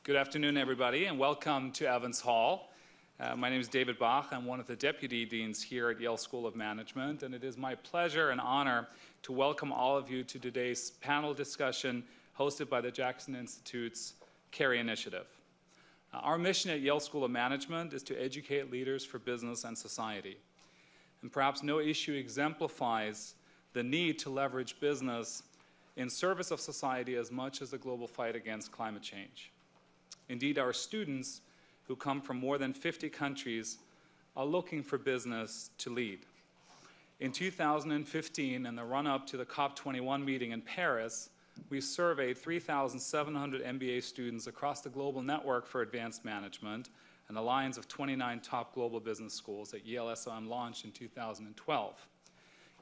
Good afternoon, everybody, and welcome to Evans Hall. My name is David Bach. I'm one of the Deputy Deans here at Yale School of Management, and it is my pleasure and honor to welcome all of you to today's panel discussion hosted by the Jackson Institute's Kerry Initiative. Our mission at Yale School of Management is to educate leaders for business and society. And perhaps no issue exemplifies the need to leverage business in service of society as much as the global fight against climate change. Indeed, our students, who come from more than 50 countries, are looking for business to lead. In 2015, in the run-up to the COP21 meeting in Paris, we surveyed 3,700 MBA students across the Global Network for Advanced Management, an alliance of 29 top global business schools that Yale SOM launched in 2012.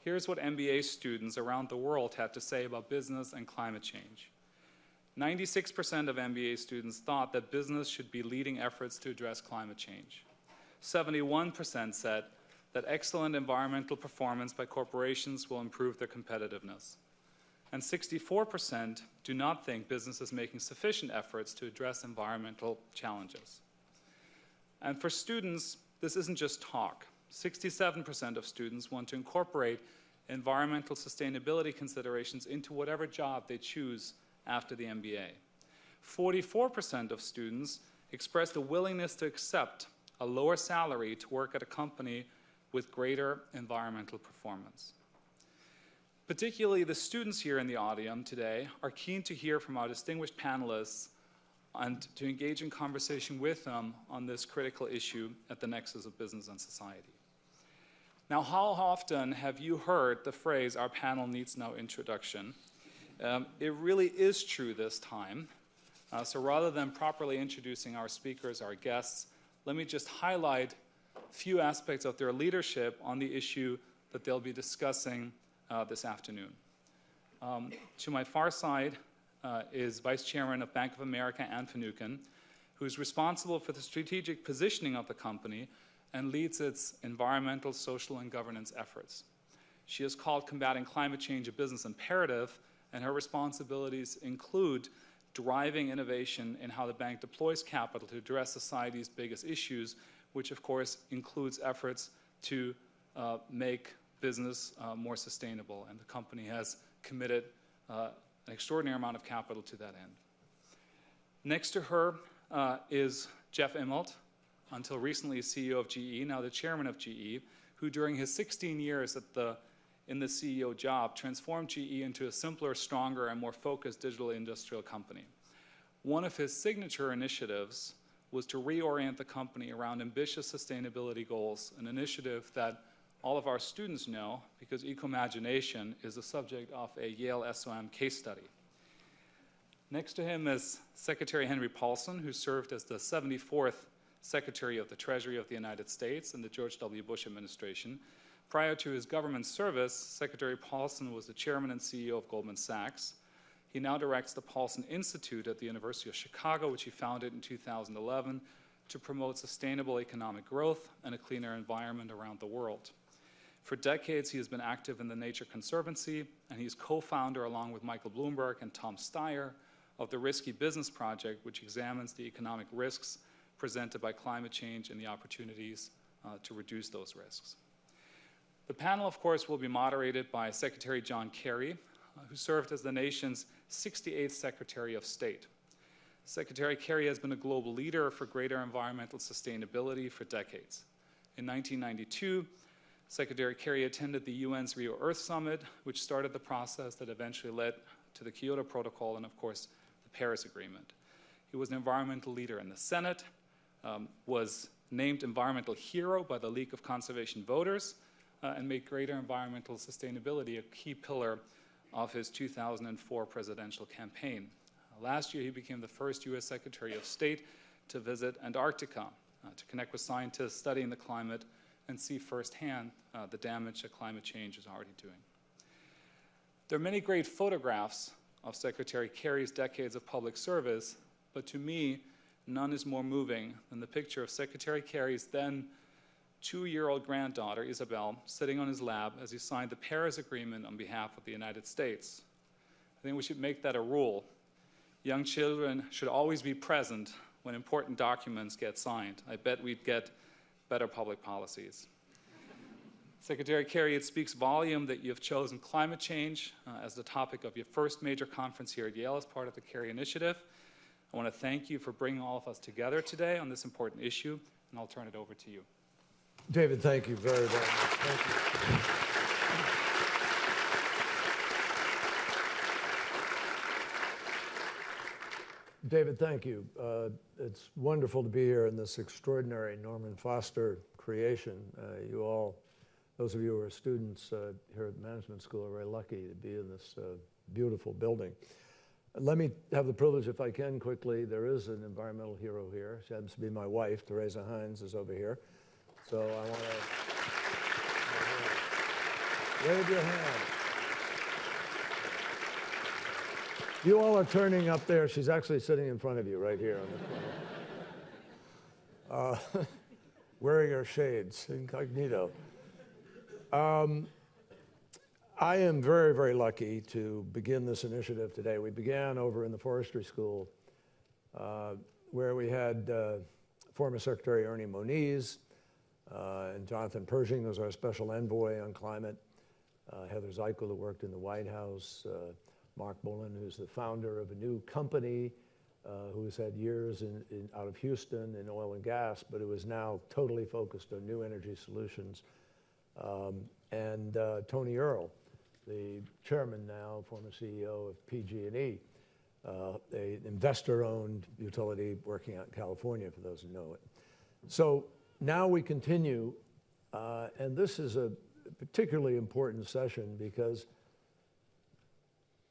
Here's what MBA students around the world had to say about business and climate change. 96% of MBA students thought that business should be leading efforts to address climate change. 71% said that excellent environmental performance by corporations will improve their competitiveness. And 64% do not think business is making sufficient efforts to address environmental challenges. And for students, this isn't just talk. 67% of students want to incorporate environmental sustainability considerations into whatever job they choose after the MBA. 44% of students expressed a willingness to accept a lower salary to work at a company with greater environmental performance. Particularly the students here in the audience today are keen to hear from our distinguished panelists and to engage in conversation with them on this critical issue at the nexus of business and society. Now, how often have you heard the phrase, "Our panel needs no introduction"? It really is true this time. So rather than properly introducing our speakers, our guests, let me just highlight a few aspects of their leadership on the issue that they'll be discussing this afternoon. To my far side is Vice Chairman of Bank of America, Anne Finucane, who's responsible for the strategic positioning of the company and leads its environmental, social, and governance efforts. She has called combating climate change a business imperative, and her responsibilities include driving innovation in how the bank deploys capital to address society's biggest issues, which of course includes efforts to make business more sustainable. And the company has committed an extraordinary amount of capital to that end. Next to her is Jeff Immelt, until recently CEO of GE, now the chairman of GE, who during his 16 years in the CEO job transformed GE into a simpler, stronger, and more focused digital industrial company. One of his signature initiatives was to reorient the company around ambitious sustainability goals, an initiative that all of our students know because eco-imagination is the subject of a Yale SOM case study. Next to him is Secretary Henry Paulson, who served as the 74th Secretary of the Treasury of the United States in the George W. Bush administration. Prior to his government service, Secretary Paulson was the chairman and CEO of Goldman Sachs. He now directs the Paulson Institute at the University of Chicago, which he founded in 2011 to promote sustainable economic growth and a cleaner environment around the world. For decades, he has been active in the Nature Conservancy, and he's co-founder, along with Michael Bloomberg and Tom Steyer, of the Risky Business Project, which examines the economic risks presented by climate change and the opportunities to reduce those risks. The panel, of course, will be moderated by Secretary John Kerry, who served as the nation's 68th Secretary of State. Secretary Kerry has been a global leader for greater environmental sustainability for decades. In 1992, Secretary Kerry attended the UN's Rio Earth Summit, which started the process that eventually led to the Kyoto Protocol and, of course, the Paris Agreement. He was an environmental leader in the Senate, was named Environmental Hero by the League of Conservation Voters, and made greater environmental sustainability a key pillar of his 2004 presidential campaign. Last year, he became the first U.S. Secretary of State to visit Antarctica, to connect with scientists studying the climate and see firsthand the damage that climate change is already doing. There are many great photographs of Secretary Kerry's decades of public service, but to me, none is more moving than the picture of Secretary Kerry's then 2-year-old granddaughter, Isabel, sitting on his lap as he signed the Paris Agreement on behalf of the United States. I think we should make that a rule. young children should always be present when important documents get signed. I bet we'd get better public policies. Secretary Kerry, it speaks volume that you have chosen climate change as the topic of your first major conference here at Yale as part of the Kerry Initiative. I want to thank you for bringing all of us together today on this important issue, and I'll turn it over to you. David, thank you very, very much. Thank you. David, thank you. It's wonderful to be here in this extraordinary Norman Foster creation. You all, those of you who are students here at the Management School, are very lucky to be in this beautiful building. Let me have the privilege, if I can, quickly. There is an environmental hero here. She happens to be my wife. Teresa Hines is over here. So I want to wave your hand. You all are turning up there. She's actually sitting in front of you right here on the corner. Wearing her shades, incognito. I am very, very lucky to begin this initiative today. We began over in the forestry school where we had former Secretary Ernie Moniz and Jonathan Pershing was our special envoy on climate, Heather Zeichel, who worked in the White House, Mark Bullen, who's the founder of a new company who's had years out of Houston in oil and gas, but who is now totally focused on new energy solutions, and Tony Earl, the chairman now, former CEO of PG&E, an investor-owned utility working out in California, for those who know it. So now we continue, and this is a particularly important session because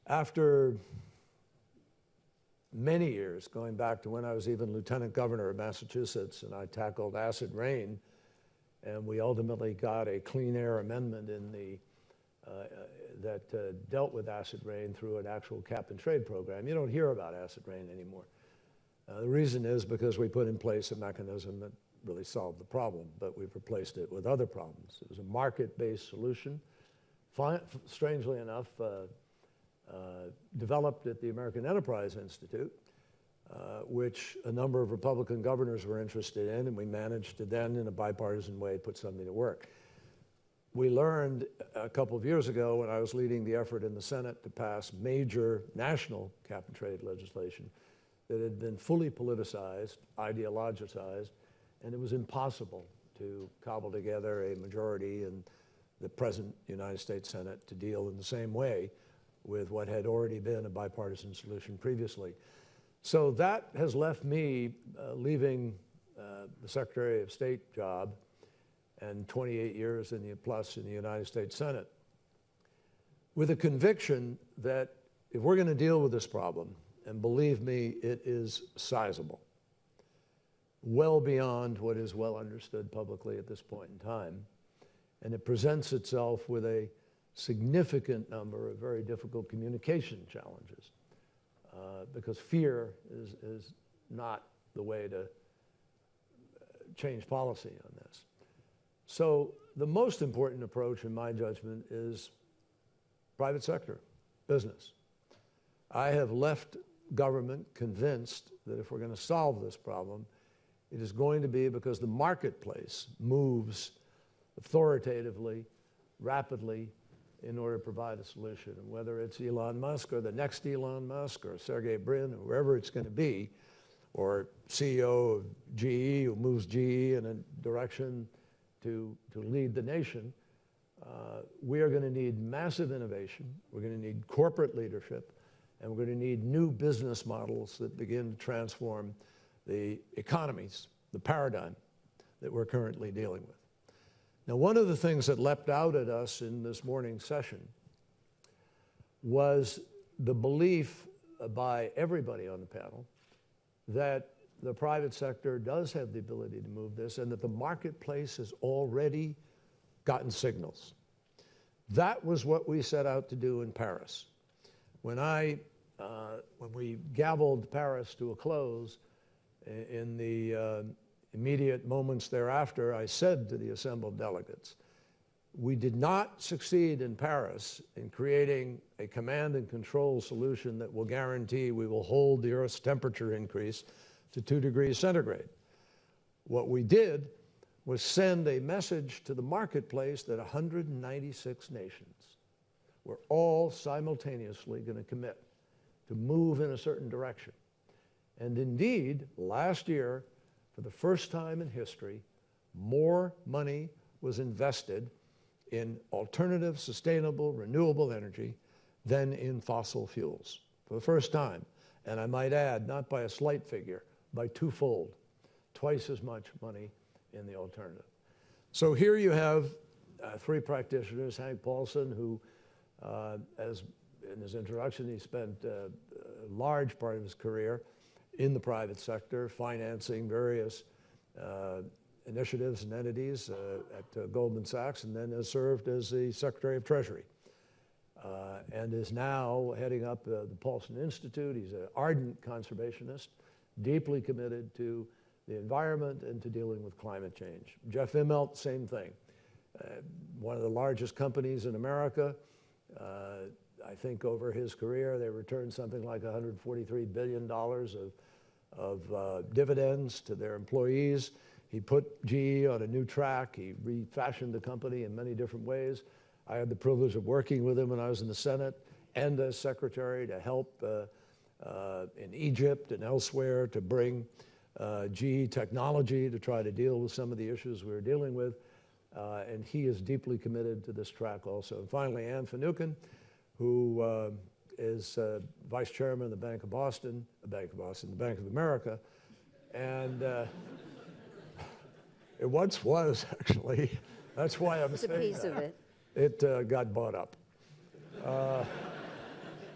after many years, going back to when I was even lieutenant governor of Massachusetts, and I tackled acid rain, and we ultimately got a clean air amendment in the that dealt with acid rain through an actual cap and trade program. You don't hear about acid rain anymore. The reason is because we put in place a mechanism that really solved the problem, but we've replaced it with other problems. It was a market-based solution, strangely enough, developed at the American Enterprise Institute, which a number of Republican governors were interested in, and we managed to then, in a bipartisan way, put something to work. We learned a couple of years ago when I was leading the effort in the Senate to pass major national cap and trade legislation that had been fully politicized, ideologicized, and it was impossible to cobble together a majority in the present United States Senate to deal in the same way with what had already been a bipartisan solution previously. So that has left me leaving the Secretary of State job and 28 years plus in the United States Senate with a conviction that if we're going to deal with this problem, and believe me, it is sizable, well beyond what is well understood publicly at this point in time, and it presents itself with a significant number of very difficult communication challenges because fear is not the way to change policy on this. So the most important approach, in my judgment, is private sector, business. I have left government convinced that if we're going to solve this problem, it is going to be because the marketplace moves authoritatively, rapidly, in order to provide a solution. And whether it's Elon Musk or the next Elon Musk or Sergey Brin or whoever it's going to be, or CEO of GE who moves GE in a direction to lead the nation, we are going to need massive innovation, we're going to need corporate leadership, and we're going to need new business models that begin to transform the economies, the paradigm that we're currently dealing with. Now, one of the things that leapt out at us in this morning's session was the belief by everybody on the panel that the private sector does have the ability to move this and that the marketplace has already gotten signals. That was what we set out to do in Paris. When we gavelled Paris to a close, in the immediate moments thereafter, I said to the assembled delegates, We did not succeed in Paris in creating a command and control solution that will guarantee we will hold the Earth's temperature increase to 2 degrees centigrade. What we did was send a message to the marketplace that 196 nations were all simultaneously going to commit to move in a certain direction. And indeed, last year, for the first time in history, more money was invested in alternative, sustainable, renewable energy than in fossil fuels, for the first time. And I might add, not by a slight figure, by twofold, twice as much money in the alternative. So here you have 3 practitioners, Hank Paulson, who, as in his introduction, he spent a large part of his career in the private sector, financing various initiatives and entities at Goldman Sachs, and then has served as the Secretary of Treasury, and is now heading up the Paulson Institute. He's an ardent conservationist, deeply committed to the environment and to dealing with climate change. Jeff Immelt, same thing. One of the largest companies in America. I think over his career, they returned something like $143 billion of dividends to their employees. He put GE on a new track. He refashioned the company in many different ways. I had the privilege of working with him when I was in the Senate and as secretary to help in Egypt and elsewhere to bring GE technology to try to deal with some of the issues we were dealing with. And he is deeply committed to this track also. And finally, Anne Finucane, who is vice chairman of the Bank of America. And it once was, actually. That's why I'm saying that. It's a piece of it. It got bought up,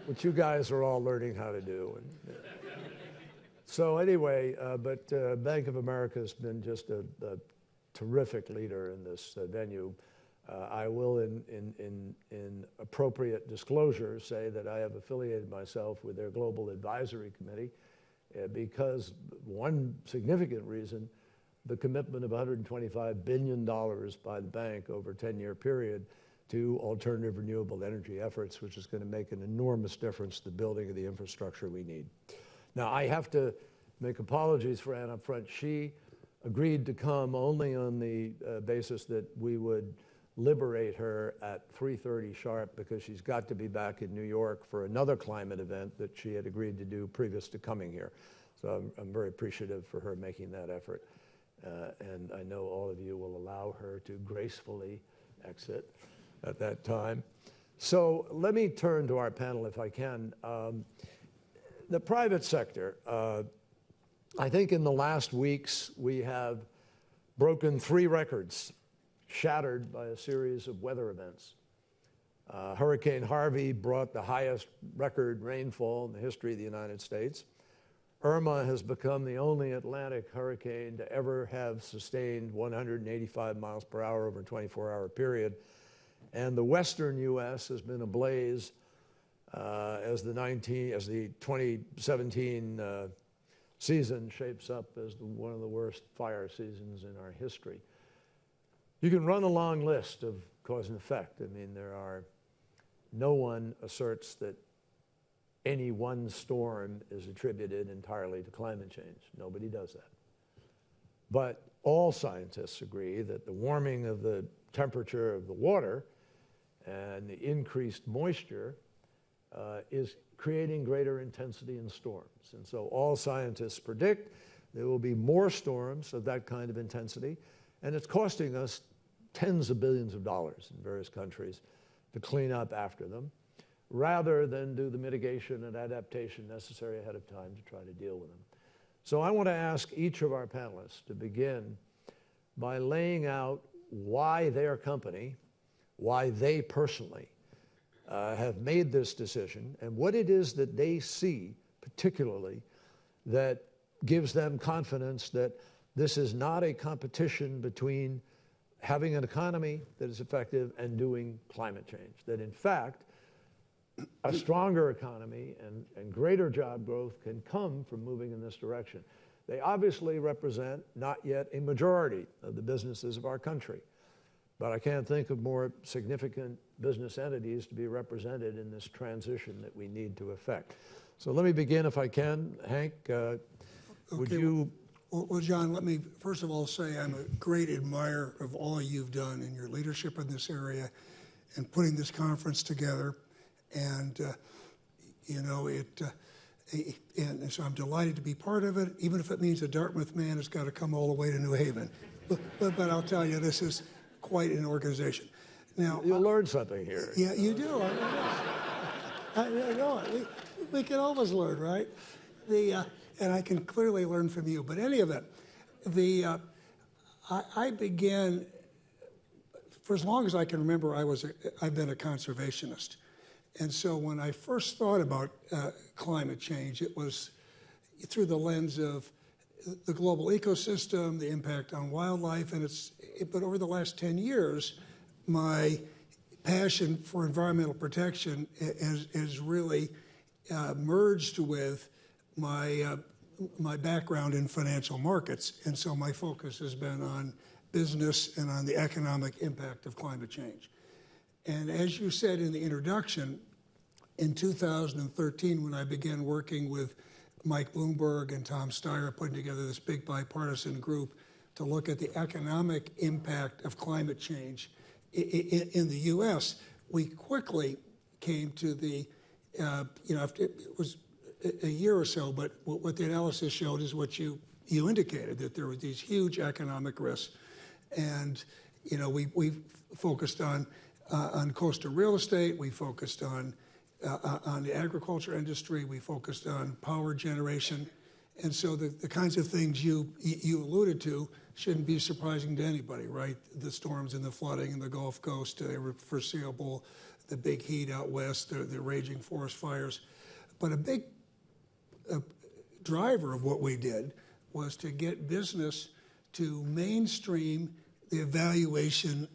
which you guys are all learning how to do. And, so anyway, but Bank of America has been just a terrific leader in this venue. I will, in appropriate disclosure, say that I have affiliated myself with their Global Advisory Committee because one significant reason, the commitment of $125 billion by the bank over a 10-year period to alternative renewable energy efforts, which is going to make an enormous difference to the building of the infrastructure we need. Now, I have to make apologies for Anne up front. She agreed to come only on the basis that we would liberate her at 3:30 sharp because she's got to be back in New York for another climate event that she had agreed to do previous to coming here. So I'm very appreciative for her making that effort. And I know all of you will allow her to gracefully exit at that time. So let me turn to our panel if I can. The private sector, I think in the last weeks we have broken 3 records, shattered by a series of weather events. Hurricane Harvey brought the highest record rainfall in the history of the United States. Irma has become the only Atlantic hurricane to ever have sustained 185 miles per hour over a 24-hour period. And the western U.S. has been ablaze as the 2017 season shapes up as one of the worst fire seasons in our history. You can run a long list of cause and effect. I mean, no one asserts that any one storm is attributed entirely to climate change. Nobody does that. But all scientists agree that the warming of the temperature of the water and the increased moisture is creating greater intensity in storms. And so all scientists predict there will be more storms of that kind of intensity, and it's costing us tens of billions of dollars in various countries to clean up after them, rather than do the mitigation and adaptation necessary ahead of time to try to deal with them. So I want to ask each of our panelists to begin by laying out why their company, why they personally have made this decision, and what it is that they see particularly that gives them confidence that this is not a competition between having an economy that is effective and doing climate change. That in fact, a stronger economy and greater job growth can come from moving in this direction. They obviously represent not yet a majority of the businesses of our country, But I can't think of more significant business entities to be represented in this transition that we need to effect. So let me begin, if I can. Hank, would you... Well, John, let me first of all say I'm a great admirer of all you've done in your leadership in this area and putting this conference together. And, and so I'm delighted to be part of it, even if it means a Dartmouth man has got to come all the way to New Haven. But I'll tell you, this is quite an organization. Now, You'll learn something here. Yeah, you do. I know it. We can always learn, right? And I can clearly learn from you. But any of it, I began, for as long as I can remember, I've been a conservationist. And so when I first thought about climate change, it was through the lens of the global ecosystem, the impact on wildlife, but over the last 10 years, my passion for environmental protection has really merged with my background in financial markets. And so my focus has been on business and on the economic impact of climate change. And as you said in the introduction, in 2013, when I began working with Mike Bloomberg and Tom Steyer, putting together this big bipartisan group to look at the economic impact of climate change in the U.S., we quickly came to the, it was a year or so, but what the analysis showed is what you indicated, that there were these huge economic risks. And, we focused on coastal real estate, we focused on the agriculture industry, we focused on power generation. And so the kinds of things you alluded to shouldn't be surprising to anybody, right? The storms and the flooding in the Gulf Coast, they were foreseeable, the big heat out west, the raging forest fires. But a big driver of what we did was to get business to mainstream the evaluation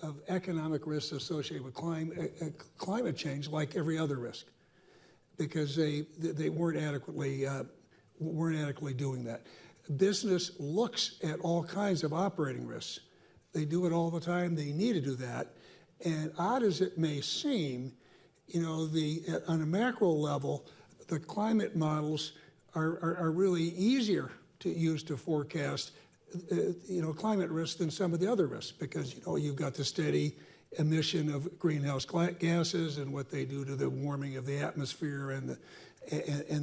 of economic risks associated with climate change, like every other risk, because they weren't adequately doing that. Business looks at all kinds of operating risks. They do it all the time. They need to do that. And odd as it may seem, on a macro level, the climate models are really easier to use to forecast climate risk than some of the other risks, because you've got the steady emission of greenhouse gases and what they do to the warming of the atmosphere and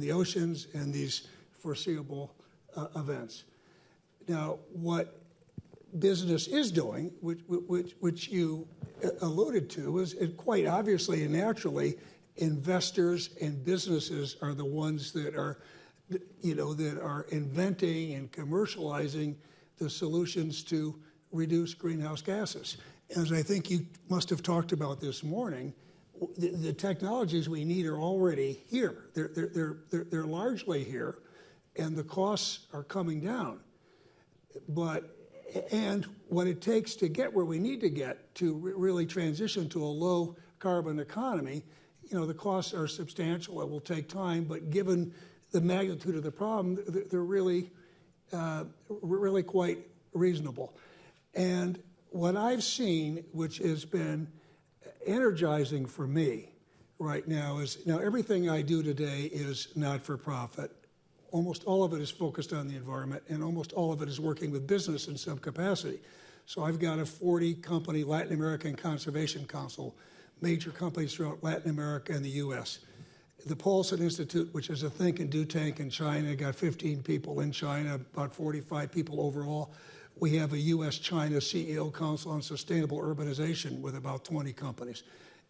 the oceans and these foreseeable events. Now, what business is doing, which you alluded to, is quite obviously and naturally, investors and businesses are the ones that are inventing and commercializing the solutions to reduce greenhouse gases. As I think you must have talked about this morning, the technologies we need are already here. They're largely here, and the costs are coming down. And what it takes to get where we need to get to really transition to a low carbon economy, the costs are substantial. It will take time, but given the magnitude of the problem, they're really quite reasonable. And what I've seen, which has been energizing for me right now, is everything I do today is not for profit. Almost all of it is focused on the environment, and almost all of it is working with business in some capacity. So I've got a 40-company Latin American Conservation Council, major companies throughout Latin America and the U.S. The Paulson Institute, which is a think and do tank in China, got 15 people in China, about 45 people overall. We have a U.S.-China CEO Council on Sustainable Urbanization with about 20 companies,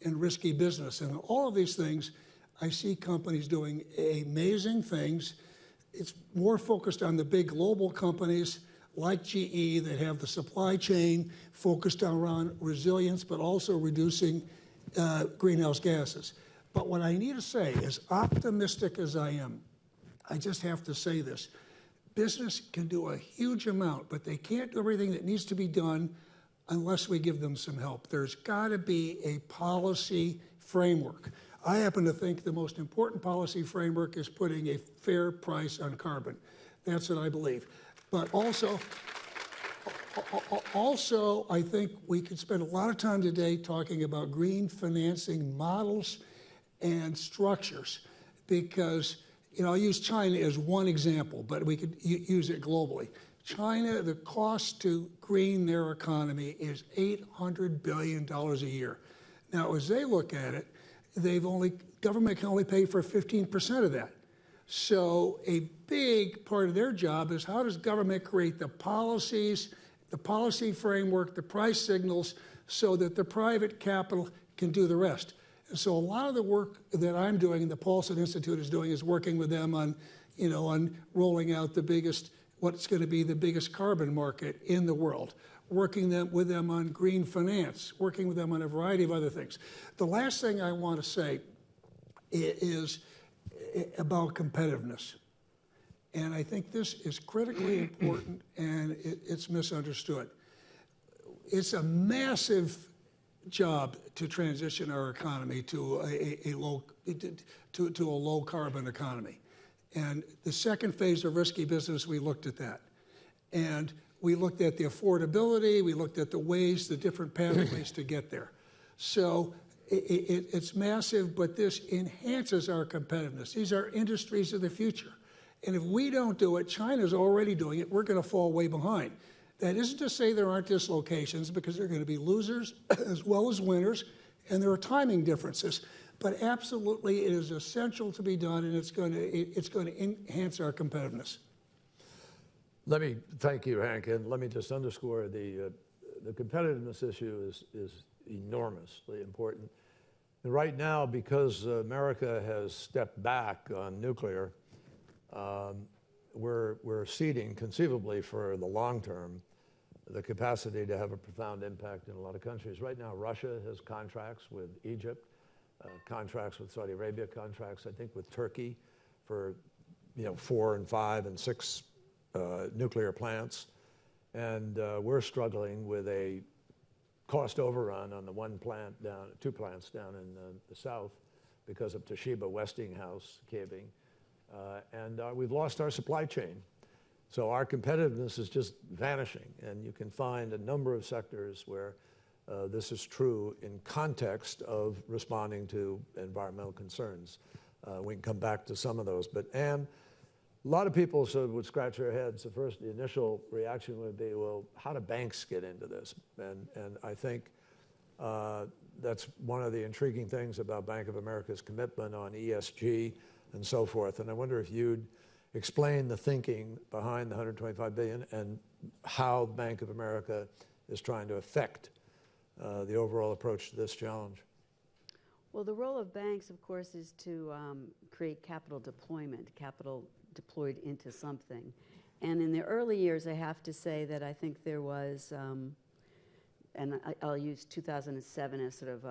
and risky business. And all of these things, I see companies doing amazing things. It's more focused on the big global companies like GE that have the supply chain focused around resilience, but also reducing greenhouse gases. But what I need to say, as optimistic as I am, I just have to say this. Business can do a huge amount, but they can't do everything that needs to be done unless we give them some help. There's got to be a policy framework. I happen to think the most important policy framework is putting a fair price on carbon. That's what I believe. But also Also, I think we could spend a lot of time today talking about green financing models and structures, because I'll use China as one example, but we could use it globally. China, the cost to green their economy is $800 billion a year. Now, as they look at it, government can only pay for 15% of that. So a big part of their job is, how does government create the policies, the policy framework, the price signals, so that the private capital can do the rest? And so a lot of the work that I'm doing and the Paulson Institute is doing is working with them on, on rolling out what's going to be the biggest carbon market in the world, working with them on green finance, working with them on a variety of other things. The last thing I want to say is about competitiveness. And I think this is critically important, and it's misunderstood. It's a massive job to transition our economy to a low carbon economy. And the second phase of risky business, we looked at that. And we looked at the affordability, we looked at the different pathways to get there. So it's massive, but this enhances our competitiveness. These are industries of the future. And if we don't do it, China's already doing it, we're going to fall way behind. That isn't to say there aren't dislocations, because there are going to be losers as well as winners, and there are timing differences. But absolutely, it is essential to be done, and it's going to enhance our competitiveness. Let me thank you, Hank, and let me just underscore the competitiveness issue is enormously important. And right now, because America has stepped back on nuclear, we're ceding conceivably for the long term the capacity to have a profound impact in a lot of countries. Right now, Russia has contracts with Egypt, contracts with Saudi Arabia, contracts, I think, with Turkey for 4 and 5 and 6 nuclear plants. And we're struggling with a cost overrun on the two plants down in the south because of Toshiba Westinghouse caving. And we've lost our supply chain. So our competitiveness is just vanishing. And you can find a number of sectors where this is true in context of responding to environmental concerns. We can come back to some of those. But Anne, a lot of people would scratch their heads. The initial reaction would be, well, how do banks get into this? And I think that's one of the intriguing things about Bank of America's commitment on ESG and so forth. And I wonder if you'd explain the thinking behind the $125 billion and how Bank of America is trying to affect the overall approach to this challenge. Well, the role of banks, of course, is to create capital deployment, capital deployed into something. And in the early years, I have to say that I think there was, and I'll use 2007 as sort of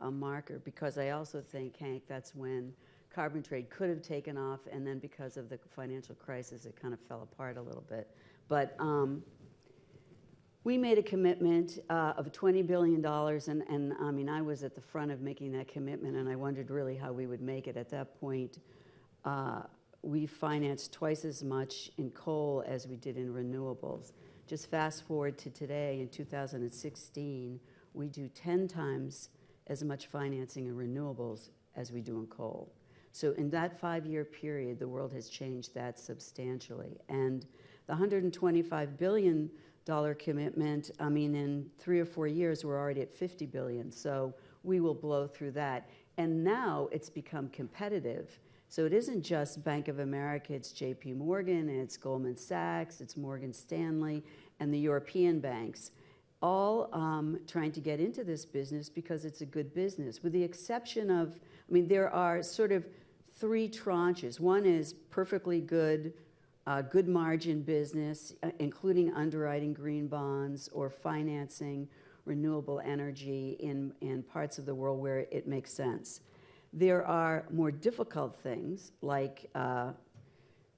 a marker, because I also think, Hank, that's when carbon trade could have taken off, and then because of the financial crisis, it kind of fell apart a little bit. But we made a commitment of $20 billion, and I mean, I was at the front of making that commitment, and I wondered really how we would make it. At that point, we financed twice as much in coal as we did in renewables. Just fast forward to today, in 2016, we do 10 times as much financing in renewables as we do in coal. So in that 5-year period, the world has changed that substantially. And the $125 billion commitment, I mean, in 3 or 4 years, we're already at $50 billion. So we will blow through that. And now it's become competitive. So it isn't just Bank of America, it's JP Morgan, it's Goldman Sachs, it's Morgan Stanley, and the European banks, all trying to get into this business because it's a good business, with the exception of, I mean, there are sort of 3 tranches. One is perfectly good, good margin business, including underwriting green bonds or financing renewable energy in parts of the world where it makes sense. There are more difficult things, like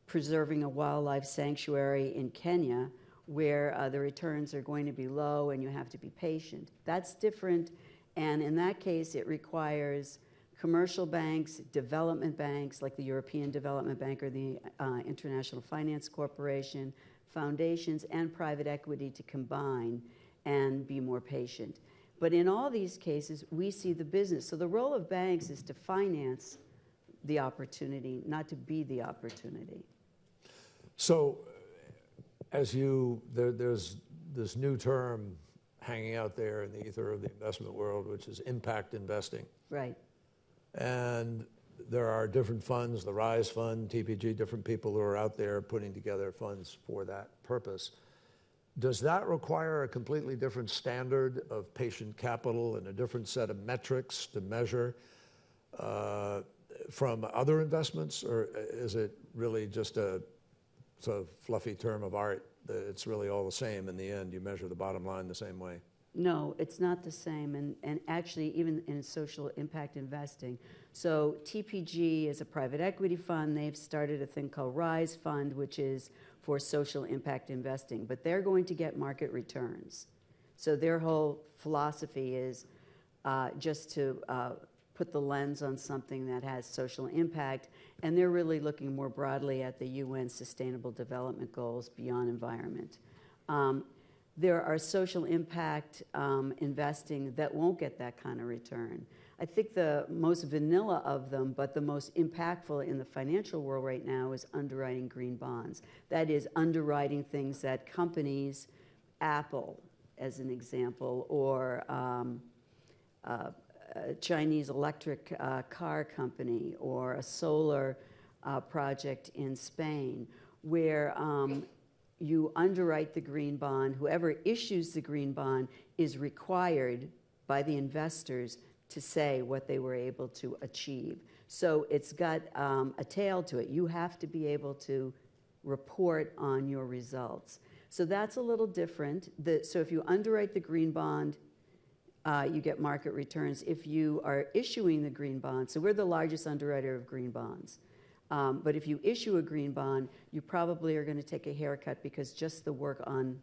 preserving a wildlife sanctuary in Kenya, where the returns are going to be low and you have to be patient. That's different, and in that case, it requires commercial banks, development banks, like the European Development Bank or the International Finance Corporation, foundations, and private equity to combine and be more patient. But in all these cases, we see the business. So the role of banks is to finance the opportunity, not to be the opportunity. So there's this new term hanging out there in the ether of the investment world, which is impact investing. Right. And there are different funds, the RISE Fund, TPG, different people who are out there putting together funds for that purpose. Does that require a completely different standard of patient capital and a different set of metrics to measure from other investments? Or is it really just a sort of fluffy term of art that it's really all the same in the end? You measure the bottom line the same way? No, it's not the same, and actually even in social impact investing. So TPG is a private equity fund. They've started a thing called RISE Fund, which is for social impact investing, but they're going to get market returns. So their whole philosophy is just to put the lens on something that has social impact, and they're really looking more broadly at the UN Sustainable Development Goals beyond environment. There are social impact investing that won't get that kind of return. I think the most vanilla of them, but the most impactful in the financial world right now, is underwriting green bonds. That is underwriting things that companies, Apple as an example, or a Chinese electric car company, or a solar project in Spain, where you underwrite the green bond. Whoever issues the green bond is required by the investors to say what they were able to achieve. So it's got a tail to it. You have to be able to report on your results. So that's a little different. So if you underwrite the green bond, you get market returns. If you are issuing the green bond, so we're the largest underwriter of green bonds. But if you issue a green bond, you probably are going to take a haircut because just the work on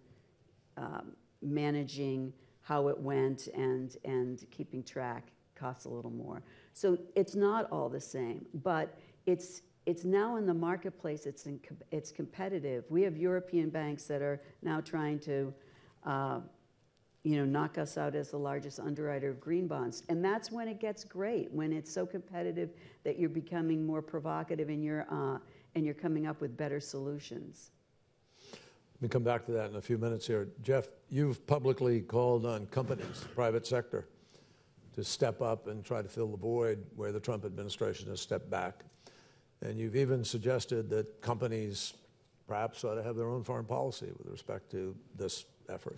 managing how it went and keeping track costs a little more. So it's not all the same, but it's now in the marketplace. It's competitive. We have European banks that are now trying to knock us out as the largest underwriter of green bonds. And that's when it gets great, when it's so competitive that you're becoming more provocative and you're coming up with better solutions. Let me come back to that in a few minutes here. Jeff, you've publicly called on companies, private sector, to step up and try to fill the void where the Trump administration has stepped back. And you've even suggested that companies perhaps ought to have their own foreign policy with respect to this effort.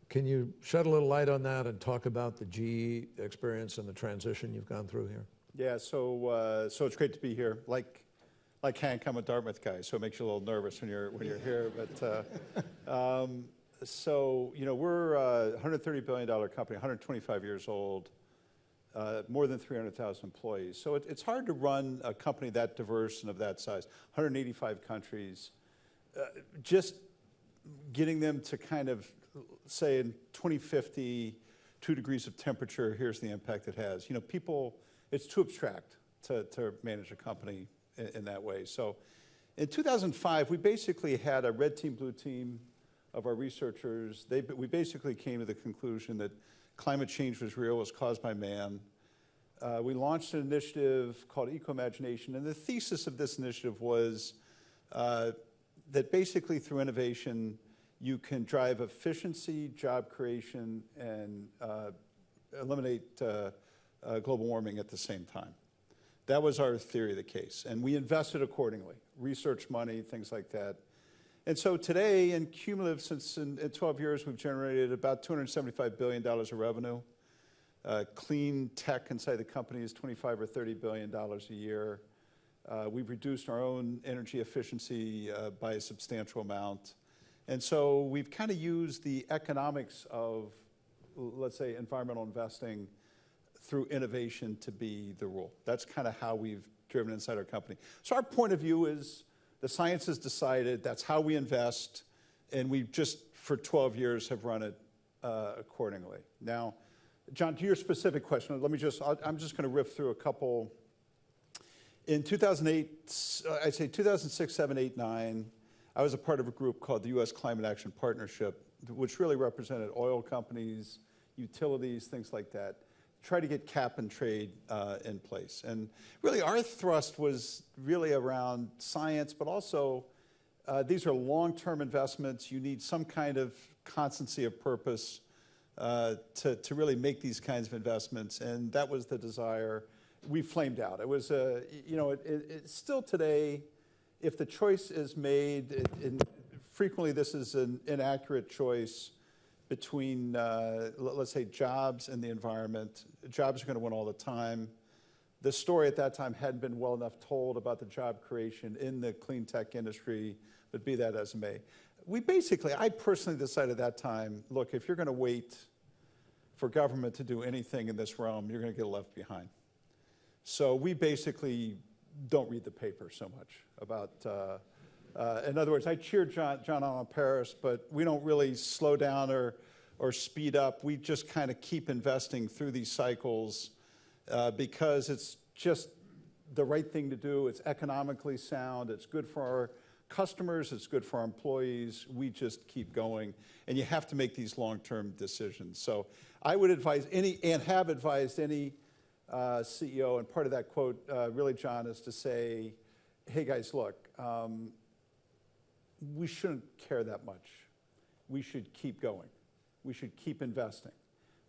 Can you shed a little light on that and talk about the GE experience and the transition you've gone through here? Yeah, so it's great to be here. Like Hank, I'm a Dartmouth guy, so it makes you a little nervous when you're here. But we're a $130 billion company, 125 years old, more than 300,000 employees. So it's hard to run a company that diverse and of that size, 185 countries. Just getting them to kind of say in 2050, 2 degrees of temperature, here's the impact it has. People, it's too abstract to manage a company in that way. So in 2005, we basically had a red team, blue team of our researchers. We basically came to the conclusion that climate change was real, was caused by man. We launched an initiative called Eco-Imagination, and the thesis of this initiative was that basically through innovation, you can drive efficiency, job creation, and eliminate global warming at the same time. That was our theory of the case, and we invested accordingly, research money, things like that. And so today, in cumulative, since in 12 years, we've generated about $275 billion of revenue. Clean tech inside the company is $25 or $30 billion a year. We've reduced our own energy efficiency by a substantial amount. And so we've kind of used the economics of, let's say, environmental investing through innovation to be the rule. That's kind of how we've driven inside our company. So our point of view is the science has decided that's how we invest, and we just, for 12 years, have run it accordingly. Now, John, to your specific question, I'm just going to riff through a couple. In 2008, I'd say 2006, 7, 8, 9, I was a part of a group called the U.S. Climate Action Partnership, which really represented oil companies, utilities, things like that, try to get cap and trade in place. And really our thrust was really around science, but also these are long-term investments. You need some kind of constancy of purpose to really make these kinds of investments, and that was the desire. We flamed out. It was, it's still today, if the choice is made, frequently this is an inaccurate choice between, let's say, jobs and the environment. Jobs are going to win all the time. The story at that time hadn't been well enough told about the job creation in the clean tech industry, but be that as it may. I personally decided at that time, look, if you're going to wait for government to do anything in this realm, you're going to get left behind. So we basically don't read the paper so much about, in other words, I cheer John on in Paris, but we don't really slow down or speed up. We just kind of keep investing through these cycles because it's just the right thing to do. It's economically sound. It's good for our customers. It's good for our employees. We just keep going. And you have to make these long-term decisions. So I would advise have advised any CEO, and part of that quote, really, John, is to say, hey, guys, look, we shouldn't care that much. We should keep going. We should keep investing.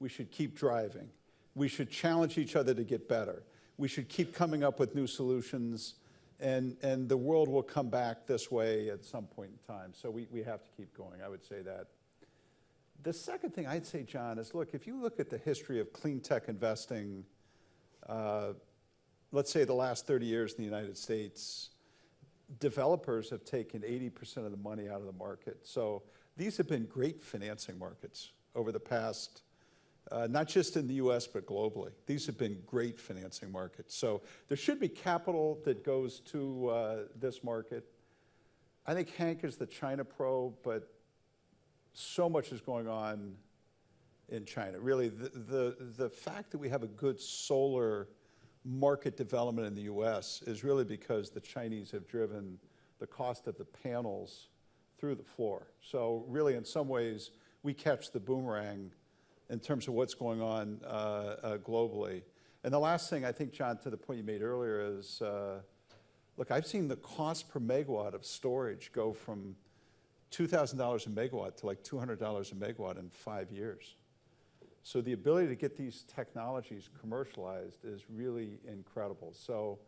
We should keep driving. We should challenge each other to get better. We should keep coming up with new solutions, and the world will come back this way at some point in time. So we have to keep going. I would say that. The second thing I'd say, John, is look, if you look at the history of clean tech investing, let's say the last 30 years in the United States, developers have taken 80% of the money out of the market. So these have been great financing markets over the past, not just in the US, but globally. These have been great financing markets. So there should be capital that goes to this market. I think Hank is the China pro, but so much is going on in China. Really, the fact that we have a good solar market development in the US is really because the Chinese have driven the cost of the panels through the floor. So really, in some ways, we catch the boomerang in terms of what's going on globally. And the last thing, I think, John, to the point you made earlier is, look, I've seen the cost per megawatt of storage go from $2,000 a megawatt to like $200 a megawatt in 5 years. So the ability to get these technologies commercialized is really incredible. So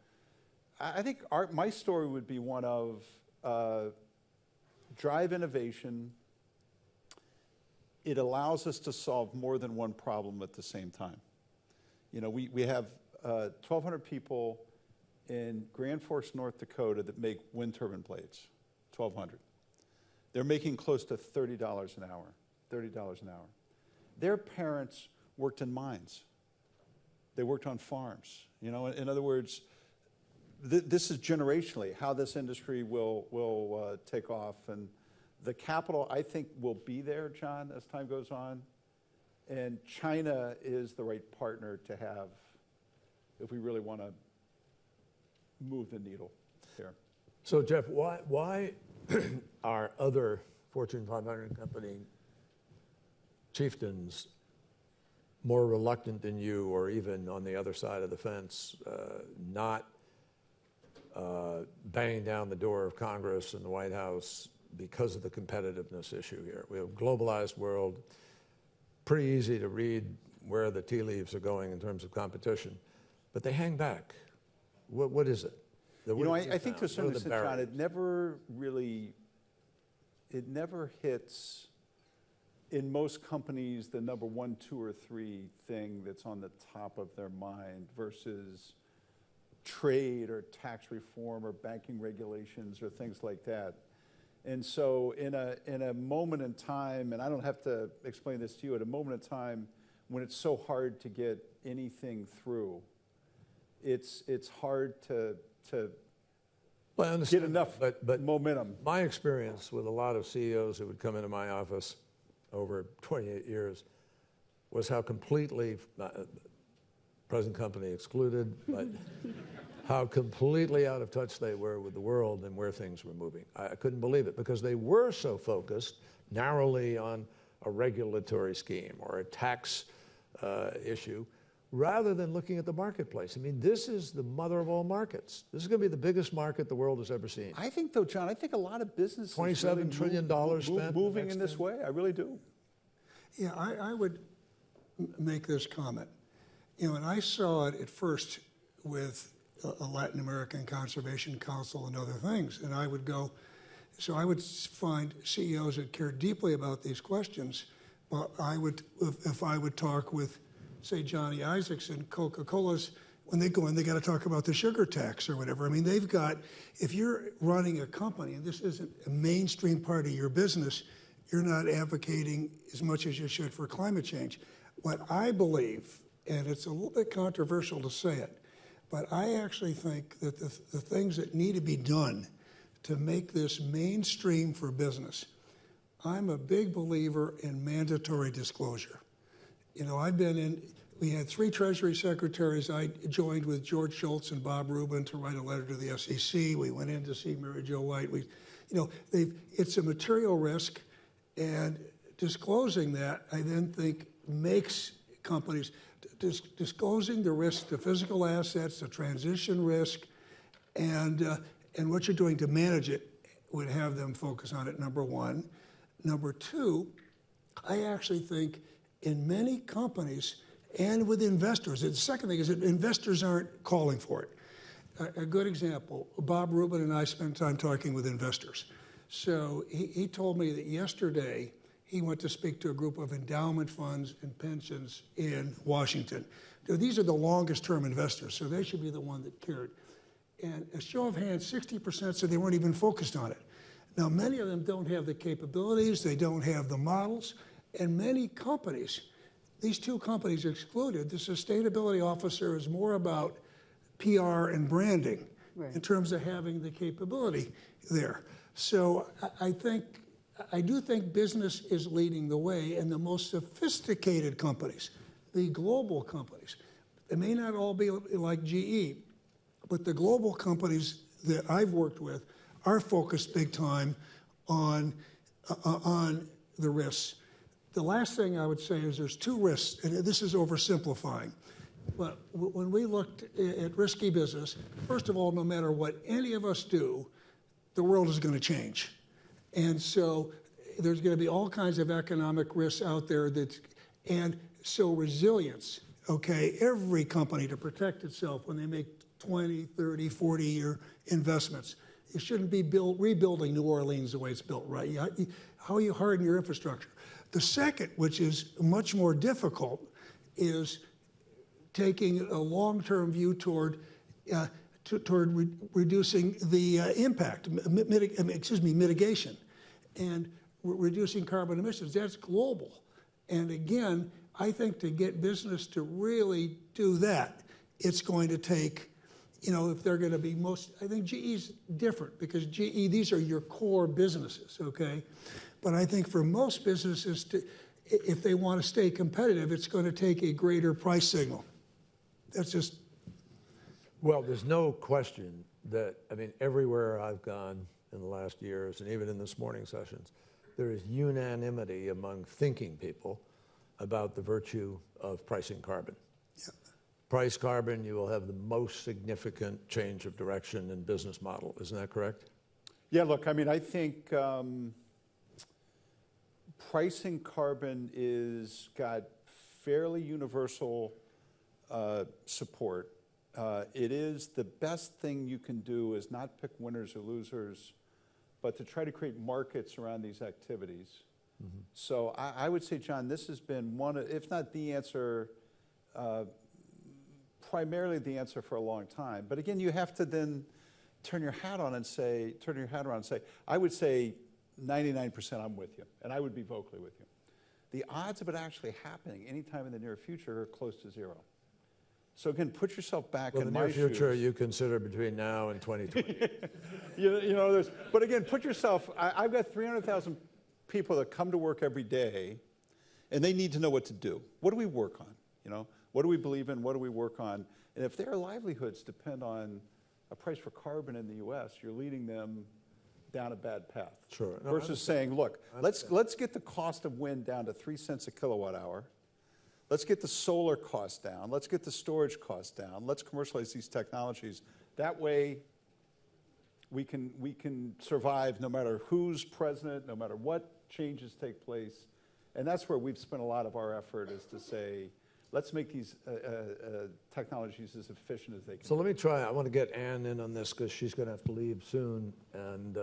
I think my story would be one of drive innovation. It allows us to solve more than one problem at the same time. You know, we have 1,200 people in Grand Forks, North Dakota that make wind turbine blades, 1,200. They're making close to $30 an hour, $30 an hour. Their parents worked in mines. They worked on farms. You know, in other words, this is generationally how this industry will take off. And the capital, I think, will be there, John, as time goes on. And China is the right partner to have if we really want to move the needle here. So, Jeff, why are other Fortune 500 company chieftains more reluctant than you, or even on the other side of the fence, not banging down the door of Congress and the White House because of the competitiveness issue here? We have a globalized world, pretty easy to read where the tea leaves are going in terms of competition, but they hang back. What is it? You know, I think to a certain extent, John, it never hits in most companies the number 1, 2, or 3 thing that's on the top of their mind versus trade or tax reform or banking regulations or things like that. And so in a moment in time, and I don't have to explain this to you, at a moment in time when it's so hard to get anything through, it's hard to get enough momentum. My experience with a lot of CEOs who would come into my office over 28 years was how completely, present company excluded, but how completely out of touch they were with the world and where things were moving. I couldn't believe it because they were so focused narrowly on a regulatory scheme or a tax issue rather than looking at the marketplace. I mean, this is the mother of all markets. This is going to be the biggest market the world has ever seen. I think, though, John, I think a lot of businesses $27 trillion spent. Moving in this way, I really do. Yeah, I would make this comment. You know, and I saw it at first with a Latin American Conservation Council and other things, and I would go, so I would find CEOs that cared deeply about these questions, but I would, if I would talk with, say, Johnny Isaacson, Coca-Cola's, when they go in, they got to talk about the sugar tax or whatever. I mean, they've got, if you're running a company and this isn't a mainstream part of your business, you're not advocating as much as you should for climate change. What I believe, and it's a little bit controversial to say it, but I actually think that the things that need to be done to make this mainstream for business, I'm a big believer in mandatory disclosure. You know, we had 3 Treasury secretaries. I joined with George Shultz and Bob Rubin to write a letter to the SEC. We went in to see Mary Jo White. It's a material risk, and disclosing that, I then think, makes companies, disclosing the risk, the physical assets, the transition risk, and what you're doing to manage it would have them focus on it, number one. Number two, I actually think in many companies and with investors, the second thing is that investors aren't calling for it. A good example, Bob Rubin and I spent time talking with investors. So he told me that yesterday he went to speak to a group of endowment funds and pensions in Washington. Now, these are the longest term investors, so they should be the one that cared. And a show of hands, 60% said they weren't even focused on it. Now, many of them don't have the capabilities, they don't have the models, and many companies, these 2 companies excluded, the sustainability officer is more about PR and branding in terms of having the capability there. So I do think business is leading the way, and the most sophisticated companies, the global companies, they may not all be like GE, but the global companies that I've worked with are focused big time on the risks. The last thing I would say is there's 2 risks, and this is oversimplifying. But when we looked at risky business, first of all, no matter what any of us do, the world is going to change. And so there's going to be all kinds of economic risks out there and so resilience, okay, every company to protect itself when they make 20, 30, 40-year investments. It shouldn't be rebuilding New Orleans the way it's built, right? How you harden your infrastructure. The second, which is much more difficult, is taking a long-term view toward reducing the impact, mitigation, and reducing carbon emissions. That's global. And again, I think to get business to really do that, it's going to take, if they're going to be I think GE's different because GE, these are your core businesses, okay? But I think for most businesses, if they want to stay competitive, it's going to take a greater price signal. That's just. Well, there's no question that, everywhere I've gone in the last years, and even in this morning's sessions, there is unanimity among thinking people about the virtue of pricing carbon. Yeah. Price carbon, you will have the most significant change of direction in business model. Isn't that correct? Yeah, look, I think pricing carbon is got fairly universal support. It is the best thing you can do is not pick winners or losers, but to try to create markets around these activities. Mm-hmm. So I would say, John, this has been one, if not the answer, primarily the answer for a long time. But again, you have to then turn your hat around and say, I would say 99% I'm with you, and I would be vocally with you. The odds of it actually happening anytime in the near future are close to 0. So again, put yourself back in my shoes. The near future you consider between now and 2020. But again, put yourself, I've got 300,000 people that come to work every day, and they need to know what to do. What do we work on? What do we believe in? What do we work on? And if their livelihoods depend on a price for carbon in the U.S., you're leading them down a bad path. Sure. No, I Versus saying, look, let's get the cost of wind down to 3 cents a kilowatt hour. Let's get the solar cost down. Let's get the storage cost down. Let's commercialize these technologies. That way, we can survive no matter who's president, no matter what changes take place. And that's where we've spent a lot of our effort, is to say, let's make these technologies as efficient as they can. So let me try. I want to get Ann in on this because she's going to have to leave soon, and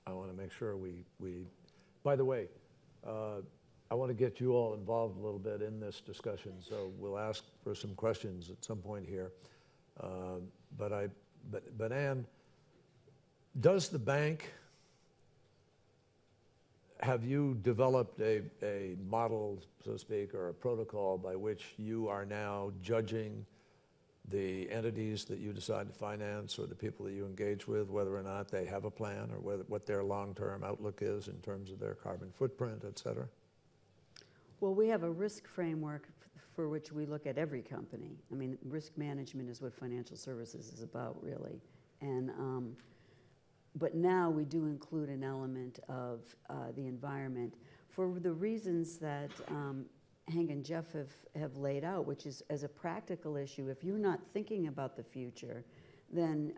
I want to make sure we. By the way, I want to get you all involved a little bit in this discussion. So we'll ask for some questions at some point here. But Ann, does the bank, have you developed a model, so to speak, or a protocol by which you are now judging the entities that you decide to finance or the people that you engage with, whether or not they have a plan or what their long-term outlook is in terms of their carbon footprint, et cetera? Well, we have a risk framework for which we look at every company. I mean, risk management is what financial services is about, really. And but now we do include an element of the environment for the reasons that Hank and Jeff have laid out, which is, as a practical issue, if you're not thinking about the future, then,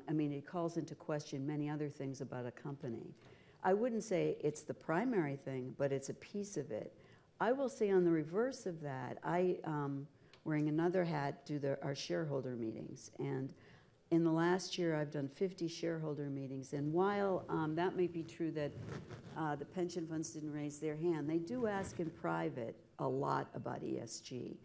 I mean, it calls into question many other things about a company. I wouldn't say it's the primary thing, but it's a piece of it. I will say on the reverse of that, I, wearing another hat, do our shareholder meetings. And in the last year, I've done 50 shareholder meetings. And while that may be true that the pension funds didn't raise their hand, they do ask in private a lot about ESG.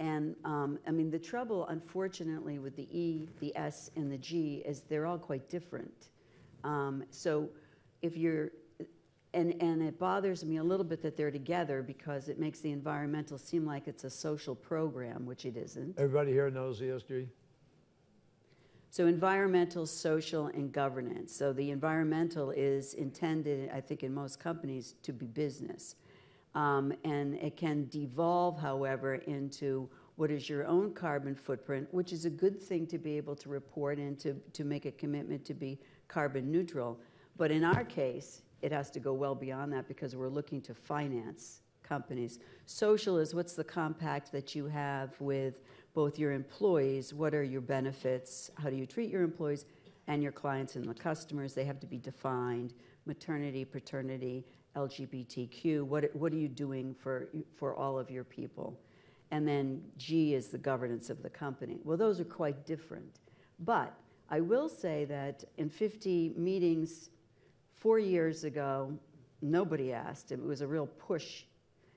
And I mean, the trouble, unfortunately, with the E, the S, and the G is they're all quite different. So if you're, and it bothers me a little bit that they're together because it makes the environmental seem like it's a social program, which it isn't. Everybody here knows ESG? So environmental, social, and governance. So the environmental is intended, I think, in most companies to be business. And it can devolve, however, into what is your own carbon footprint, which is a good thing to be able to report and to make a commitment to be carbon neutral. But in our case, it has to go well beyond that because we're looking to finance companies. Social is what's the compact that you have with both your employees, what are your benefits, how do you treat your employees, and your clients and the customers. They have to be defined, maternity, paternity, LGBTQ, what are you doing for all of your people? And then G is the governance of the company. Well, those are quite different. But I will say that in 50 meetings 4 years ago, nobody asked. It was a real push,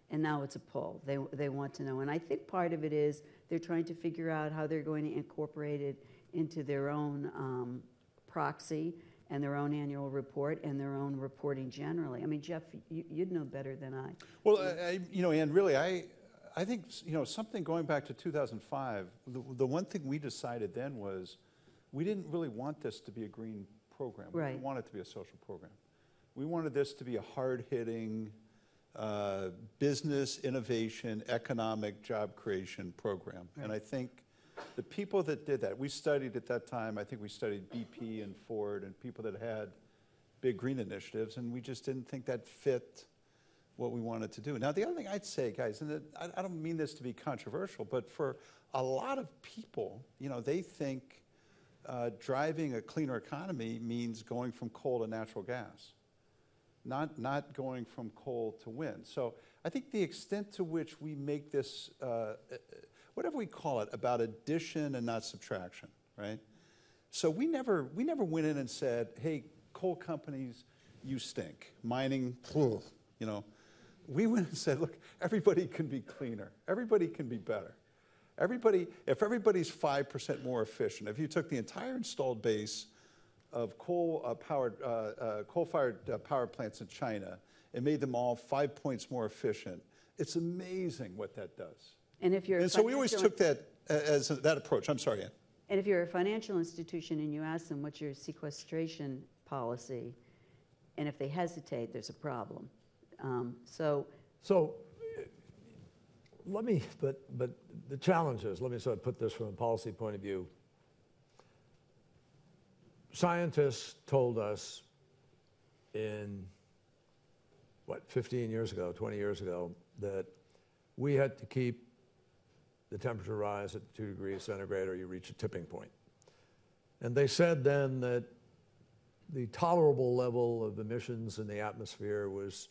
and now it's a pull. They want to know. And I think part of it is they're trying to figure out how they're going to incorporate it into their own proxy and their own annual report and their own reporting generally. I mean, Jeff, you'd know better than I. Well, Ann, really, I think, something going back to 2005, the one thing we decided then was we didn't really want this to be a green program. Right. We didn't want it to be a social program. We wanted this to be a hard-hitting business, innovation, economic job creation program. Right. And I think the people that did that, we studied at that time, I think we studied BP and Ford and people that had big green initiatives, and we just didn't think that fit what we wanted to do. Now, the other thing I'd say, guys, and I don't mean this to be controversial, but for a lot of people, they think driving a cleaner economy means going from coal to natural gas, not going from coal to wind. So I think the extent to which we make this, whatever we call it, about addition and not subtraction, right? So we never went in and said, hey, coal companies, you stink. Mining, We went and said, look, everybody can be cleaner. Everybody can be better. If everybody's 5% more efficient, if you took the entire installed base of coal-fired power plants in China and made them all 5 points more efficient, it's amazing what that does. And so we always took that as that approach. I'm sorry, Ann. And if you're a financial institution and you ask them what's your sequestration policy, and if they hesitate, there's a problem. So let me, but the challenge is, let me sort of put this from a policy point of view. scientists told us in, 15 years ago, 20 years ago, that we had to keep the temperature rise at 2 degrees centigrade or you reach a tipping point. And they said then that the tolerable level of emissions in the atmosphere was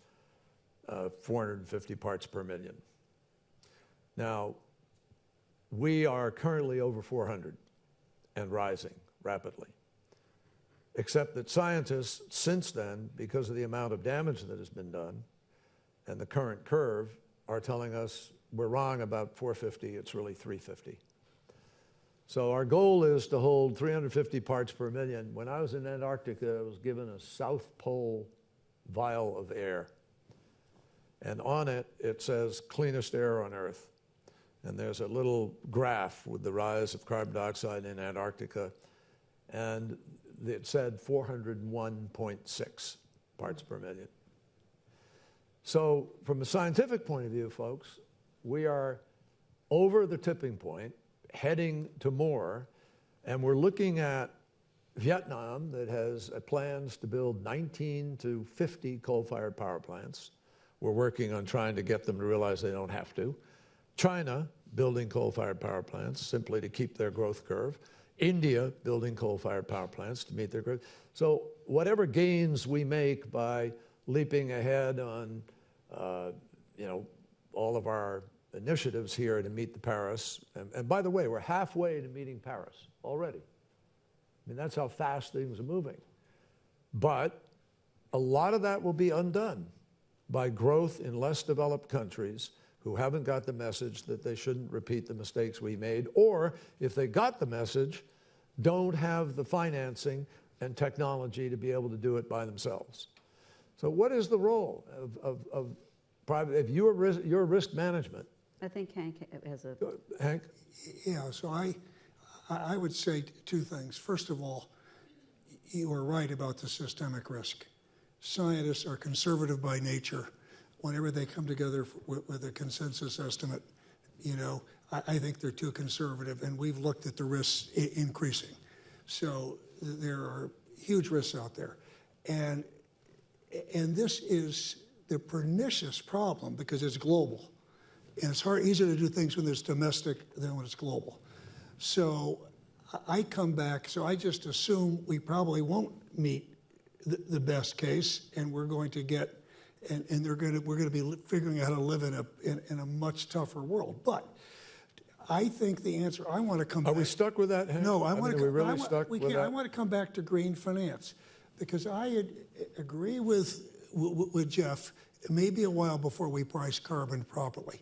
450 parts per million. Now, we are currently over 400 and rising rapidly. Except that scientists since then, because of the amount of damage that has been done and the current curve, are telling us we're wrong about 450, it's really 350. So our goal is to hold 350 parts per million. When I was in Antarctica, I was given a South Pole vial of air. And on it, it says cleanest air on Earth. And there's a little graph with the rise of carbon dioxide in Antarctica. And it said 401.6 parts per million. So from a scientific point of view, folks, we are over the tipping point, heading to more, and we're looking at Vietnam that has plans to build 19 to 50 coal-fired power plants. We're working on trying to get them to realize they don't have to. China building coal-fired power plants simply to keep their growth curve. India building coal-fired power plants to meet their growth. So whatever gains we make by leaping ahead on, all of our initiatives here to meet the Paris, and by the way, we're halfway to meeting Paris already. I mean, that's how fast things are moving. But a lot of that will be undone by growth in less developed countries who haven't got the message that they shouldn't repeat the mistakes we made, or if they got the message, don't have the financing and technology to be able to do it by themselves. So what is the role of private, if you're risk management? I think Hank has a... Hank? Yeah, so I would say two things. First of all, you are right about the systemic risk. Scientists are conservative by nature. Whenever they come together with a consensus estimate, I think they're too conservative, and we've looked at the risks increasing. So there are huge risks out there. And this is the pernicious problem because it's global. And it's easier to do things when it's domestic than when it's global. So I come back, so I just assume we probably won't meet the best case, and we're going to get, and we're going to be figuring out how to live in a much tougher world. But I think the answer, I want to come back. Are we stuck with that, Hank? No, I want to come really stuck with that? I want to come back to green finance because I agree with Jeff. It may be a while before we price carbon properly.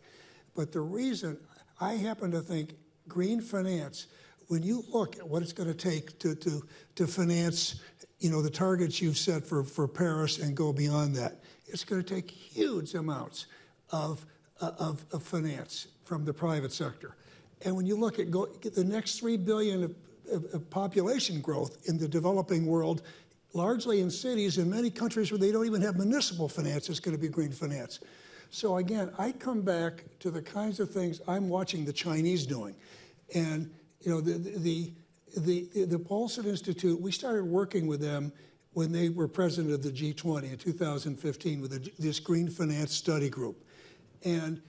But the reason I happen to think green finance, when you look at what it's going to take to finance, the targets you've set for Paris and go beyond that, it's going to take huge amounts of finance from the private sector. And when you look at the next 3 billion of population growth in the developing world, largely in cities in many countries where they don't even have municipal finance, it's going to be green finance. So again, I come back to the kinds of things I'm watching the Chinese doing. And the Paulson Institute, we started working with them when they were president of the G20 in 2015 with this green finance study group. And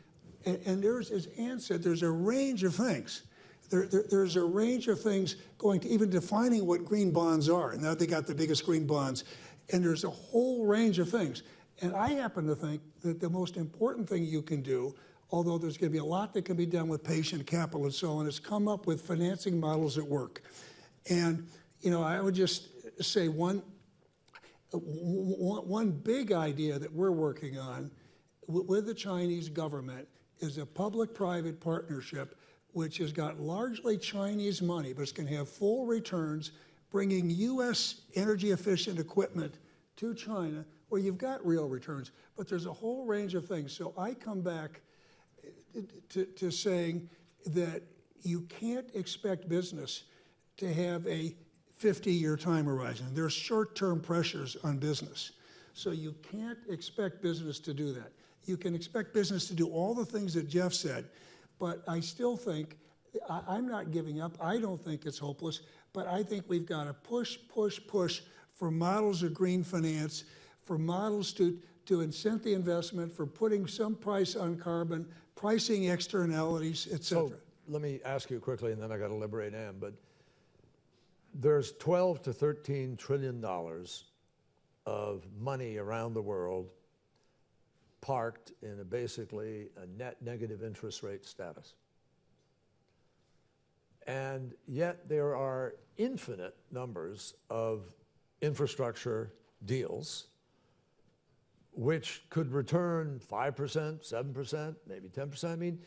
there's, as Ann said, there's a range of things. There's a range of things going to even defining what green bonds are. And now they got the biggest green bonds. And there's a whole range of things. And I happen to think that the most important thing you can do, although there's going to be a lot that can be done with patient capital and so on, is come up with financing models that work. And, I would just say one big idea that we're working on with the Chinese government is a public-private partnership which has got largely Chinese money, but it's going to have full returns, bringing U.S. energy-efficient equipment to China, where you've got real returns. But there's a whole range of things. So I come back to saying that you can't expect business to have a 50-year time horizon. There's short-term pressures on business. So you can't expect business to do that. You can expect business to do all the things that Jeff said, but I still think, I'm not giving up. I don't think it's hopeless, but I think we've got to push for models of green finance, for models to incent the investment, for putting some price on carbon, pricing externalities, et cetera. So let me ask you quickly, and then I got to liberate Ann, but there's 12 to 13 trillion dollars of money around the world parked in basically a net negative interest rate status. And yet there are infinite numbers of infrastructure deals which could return 5%, 7%, maybe 10%. I mean,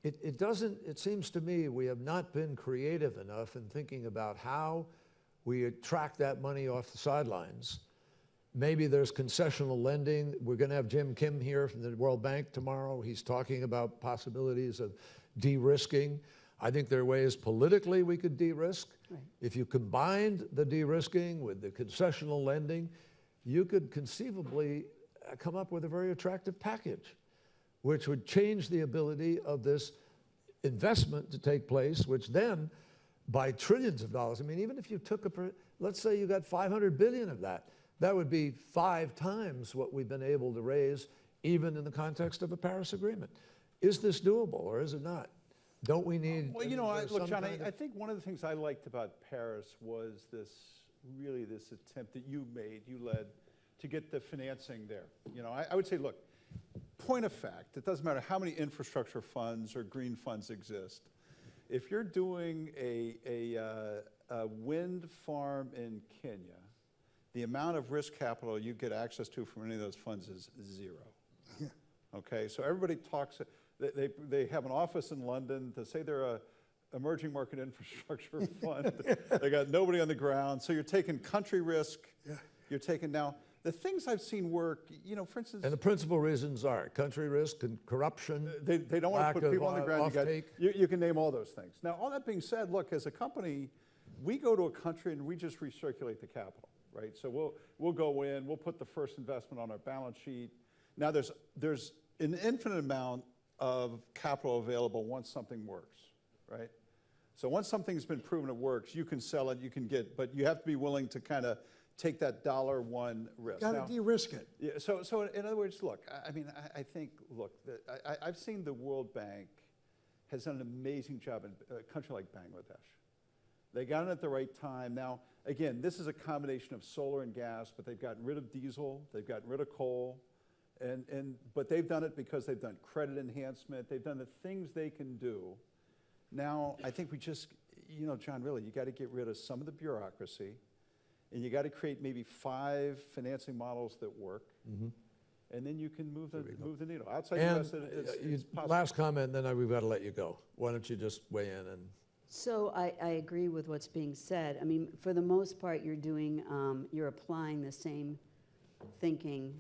it seems to me we have not been creative enough in thinking about how we attract that money off the sidelines. Maybe there's concessional lending. We're going to have Jim Kim here from the World Bank tomorrow. He's talking about possibilities of de-risking. I think there are ways politically we could de-risk. Right. If you combined the de-risking with the concessional lending, you could conceivably come up with a very attractive package, which would change the ability of this investment to take place, which then, by trillions of dollars, I mean, even if you took let's say you got 500 billion of that, that would be 5 times what we've been able to raise, even in the context of a Paris Agreement. Is this doable, or is it not? Don't we need? Well, look, John, I think one of the things I liked about Paris was this attempt that you led to get the financing there. I would say, look, point of fact, it doesn't matter how many infrastructure funds or green funds exist. If you're doing a wind farm in Kenya, the amount of risk capital you get access to from any of those funds is 0. Yeah. Okay, so everybody talks, they have an office in London to say they're a emerging market infrastructure fund. They got nobody on the ground. So you're taking country risk. Yeah. You're taking now, the things I've seen work, for instance. And the principal reasons are country risk and corruption. They don't want to put people on the ground. Offtake. You can name all those things. Now, all that being said, look, as a company, we go to a country and we just recirculate the capital, right? So we'll go in, we'll put the first investment on our balance sheet. Now there's an infinite amount of capital available once something works, right? So once something's been proven it works, you can sell it, you can get, but you have to be willing to kind of take that $1 risk. Got to de-risk it. Yeah, so in other words, look, I think, I've seen the World Bank has done an amazing job in a country like Bangladesh. They got it at the right time. Now, again, this is a combination of solar and gas, but they've gotten rid of diesel, they've gotten rid of coal, but they've done it because they've done credit enhancement, they've done the things they can do. Now, I think we just, John, really, you got to get rid of some of the bureaucracy, and you got to create maybe 5 financing models that work, and then you can move the needle. Outside the US, it's possible. Last comment, then we've got to let you go. Why don't you just weigh in and... So I agree with what's being said. I mean, for the most part, you're applying the same thinking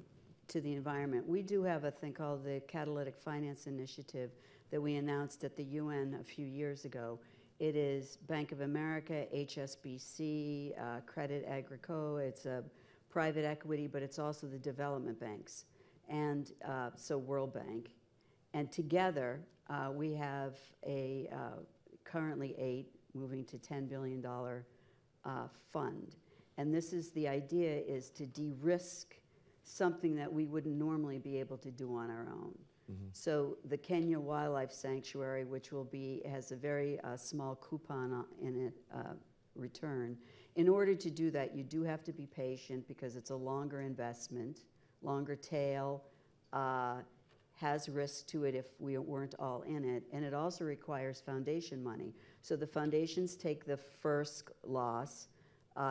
to the environment. We do have a thing called the Catalytic Finance Initiative that we announced at the UN a few years ago. It is Bank of America, HSBC, Credit Agricole. It's a private equity, but it's also the development banks, and so World Bank. And together, we have a currently 8, moving to $10 billion fund. And the idea is to de-risk something that we wouldn't normally be able to do on our own. So the Kenya Wildlife Sanctuary, which has a very small coupon in it, return. In order to do that, you do have to be patient because it's a longer investment, longer tail, has risk to it if we weren't all in it, and it also requires foundation money. So the foundations take the first loss,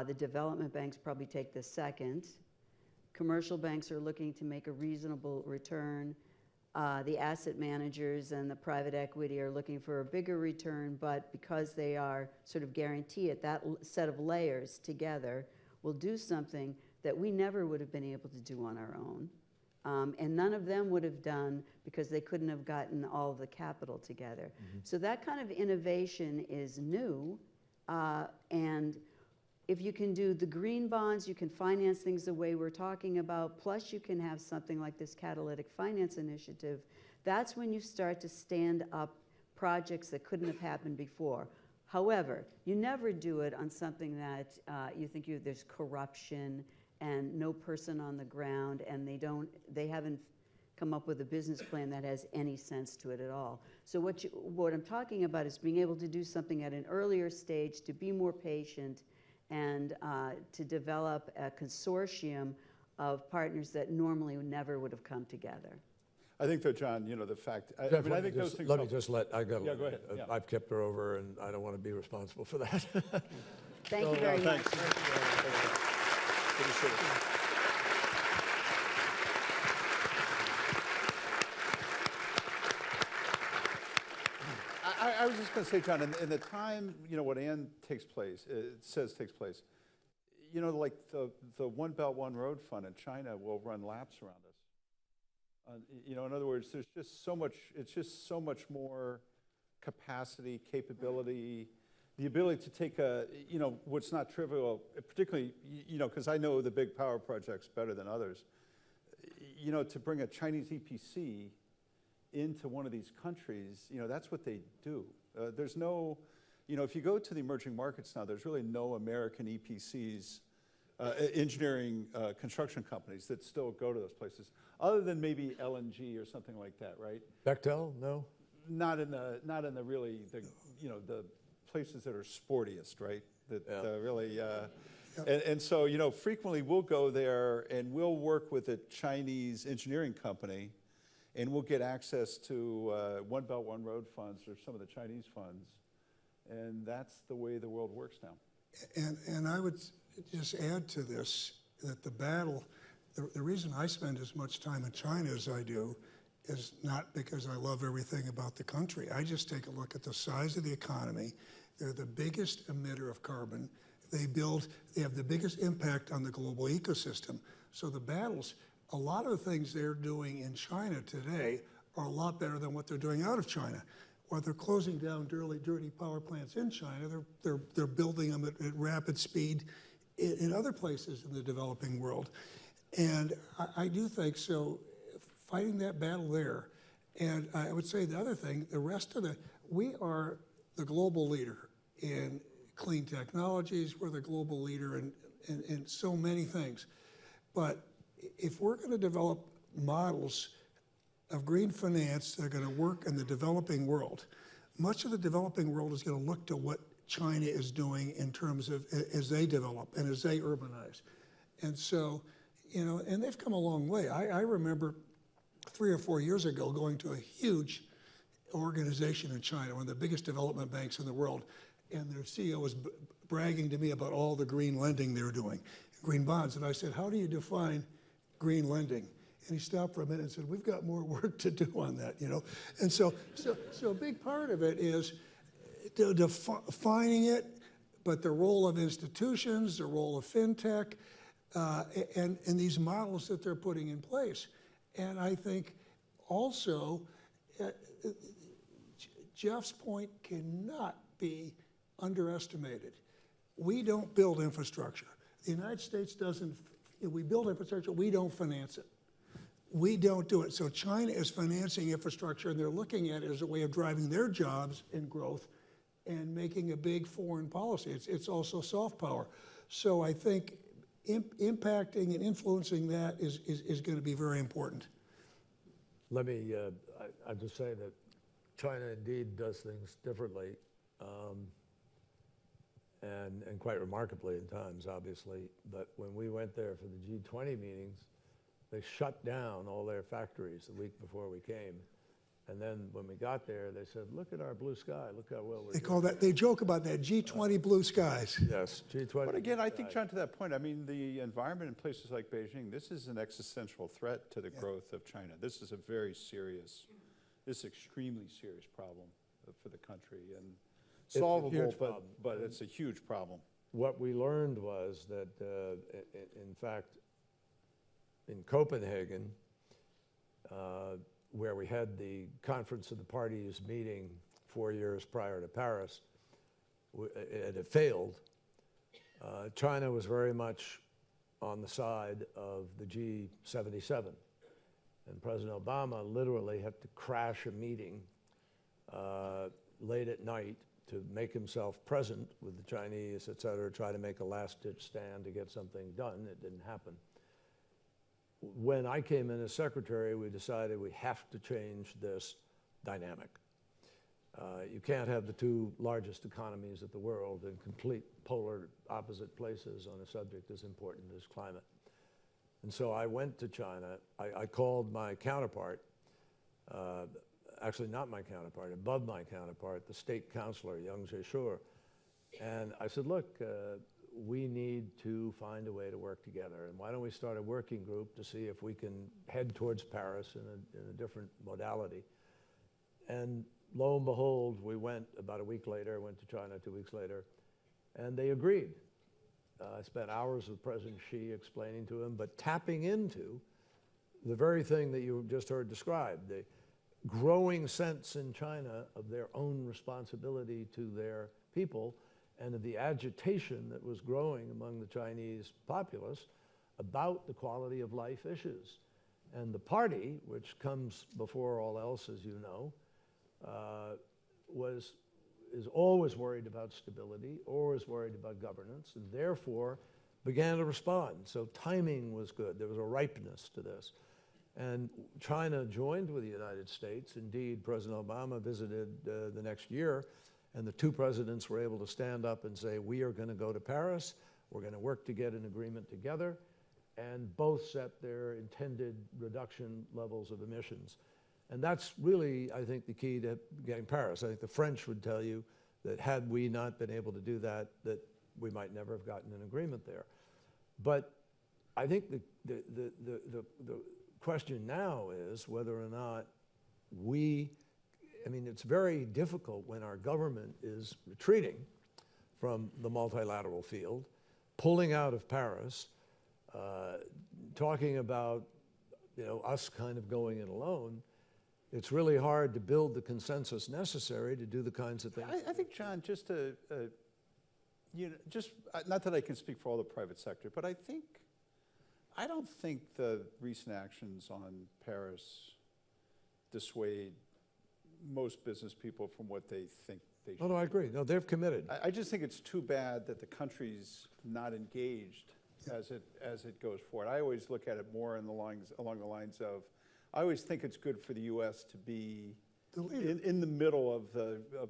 the development banks probably take the second, commercial banks are looking to make a reasonable return, the asset managers and the private equity are looking for a bigger return, but because they are sort of guarantee it, that set of layers together will do something that we never would have been able to do on our own. And none of them would have done because they couldn't have gotten all the capital together. So that kind of innovation is new. And if you can do the green bonds, you can finance things the way we're talking about, plus you can have something like this Catalytic Finance Initiative, that's when you start to stand up projects that couldn't have happened before. However, you never do it on something that you think there's corruption and no person on the ground, and they haven't come up with a business plan that has any sense to it at all. So what I'm talking about is being able to do something at an earlier stage, to be more patient, and to develop a consortium of partners that normally never would have come together. I think though, John, the fact, I Jeff, mean, I think those things. let me just let, I got, Yeah, go ahead. Yeah. I've kept her over and I don't want to be responsible for that. Thank you very much. Thanks. Good to see you. I was just going to say, John, in the time, what Ann takes place, like the One Belt, One Road Fund in China will run laps around us. In other words, there's just so much, it's just so much more capacity, capability, the ability to take what's not trivial, particularly, because I know the big power projects better than others, to bring a Chinese EPC into one of these countries, that's what they do. There's no, if you go to the emerging markets now, there's really no American EPCs, engineering construction companies that still go to those places, other than maybe LNG or something like that, right? Bechtel, no? Not in the really, the places that are sportiest, right? That really, and so, frequently we'll go there and we'll work with a Chinese engineering company, and we'll get access to One Belt, One Road funds or some of the Chinese funds. And that's the way the world works now. And I would just add to this that the battle, the reason I spend as much time in China as I do is not because I love everything about the country. I just take a look at the size of the economy. They're the biggest emitter of carbon. They have the biggest impact on the global ecosystem. So the battles, a lot of the things they're doing in China today are a lot better than what they're doing out of China. While they're closing down dirty power plants in China, they're building them at rapid speed in other places in the developing world. And I do think so, fighting that battle there. And I would say the other thing, we are the global leader in clean technologies. We're the global leader in so many things. But if we're going to develop models of green finance that are going to work in the developing world, much of the developing world is going to look to what China is doing in terms of as they develop and as they urbanize. And so, and they've come a long way. I remember 3 or 4 years ago going to a huge organization in China, one of the biggest development banks in the world, and their CEO was bragging to me about all the green lending they're doing, green bonds. And I said, how do you define green lending? And he stopped for a minute and said, we've got more work to do on that, And so a big part of it is defining it, but the role of institutions, the role of fintech, and these models that they're putting in place. And I think also, Jeff's point cannot be underestimated. We don't build infrastructure. The United States doesn't, we build infrastructure, we don't finance it. We don't do it. So China is financing infrastructure, and they're looking at it as a way of driving their jobs and growth and making a big foreign policy. It's also soft power. So I think impacting and influencing that is going to be very important. Let me, I'll just say that China indeed does things differently, and quite remarkably at times, obviously. But when we went there for the G20 meetings, they shut down all their factories the week before we came. And then when we got there, they said, look at our blue sky, look how well we're doing. They joke about that, G20 blue skies. Yes, G20. But again, I think, John, to that point, I mean, the environment in places like Beijing, this is an existential threat to the growth of China. This is a very serious, extremely serious problem for the country, and solvable, but it's a huge problem. What we learned was that, in fact, in Copenhagen, where we had the Conference of the Parties meeting 4 years prior to Paris, and it failed. China was very much on the side of the G77. And President Obama literally had to crash a meeting late at night to make himself present with the Chinese, et cetera, try to make a last-ditch stand to get something done. It didn't happen. When I came in as secretary, we decided we have to change this dynamic. You can't have the two largest economies of the world in complete polar opposite places on a subject as important as climate. And so I went to China. I called my counterpart, actually not my counterpart, above my counterpart, the state counselor, Yang Zheshur. And I said, look, we need to find a way to work together. And why don't we start a working group to see if we can head towards Paris in a different modality. And lo and behold, we went about a week later, went to China 2 weeks later, and they agreed. I spent hours with President Xi explaining to him, but tapping into the very thing that you just heard described, the growing sense in China of their own responsibility to their people and of the agitation that was growing among the Chinese populace about the quality of life issues. And the party, which comes before all else, as you know, is always worried about stability, always worried about governance, and therefore began to respond. So timing was good. There was a ripeness to this. And China joined with the United States. Indeed, President Obama visited the next year, and the two presidents were able to stand up and say, we are going to go to Paris, we're going to work to get an agreement together, and both set their intended reduction levels of emissions. And that's really, I think, the key to getting Paris. I think the French would tell you that had we not been able to do that, that we might never have gotten an agreement there. But I think the question now is whether or not I mean, it's very difficult when our government is retreating from the multilateral field, pulling out of Paris, talking about, us kind of going it alone. It's really hard to build the consensus necessary to do the kinds of things. I think, John, just to, not that I can speak for all the private sector, but I don't think the recent actions on Paris dissuade most business people from what they think they should. Oh, no, I agree. No, they've committed. I just think it's too bad that the country's not engaged as it goes forward. I always look at it more along the lines of, I always think it's good for the U.S. to be in the middle of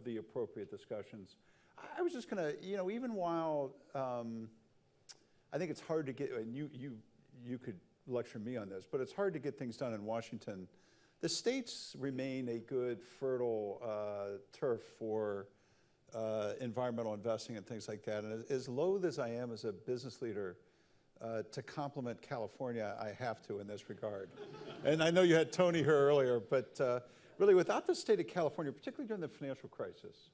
the appropriate discussions. I was just going to, even while I think it's hard to get, and you could lecture me on this, but it's hard to get things done in Washington. The states remain a good, fertile turf for environmental investing and things like that. And as loath as I am as a business leader, to compliment California, I have to in this regard. And I know you had Tony here earlier, but really without the state of California, particularly during the financial crisis,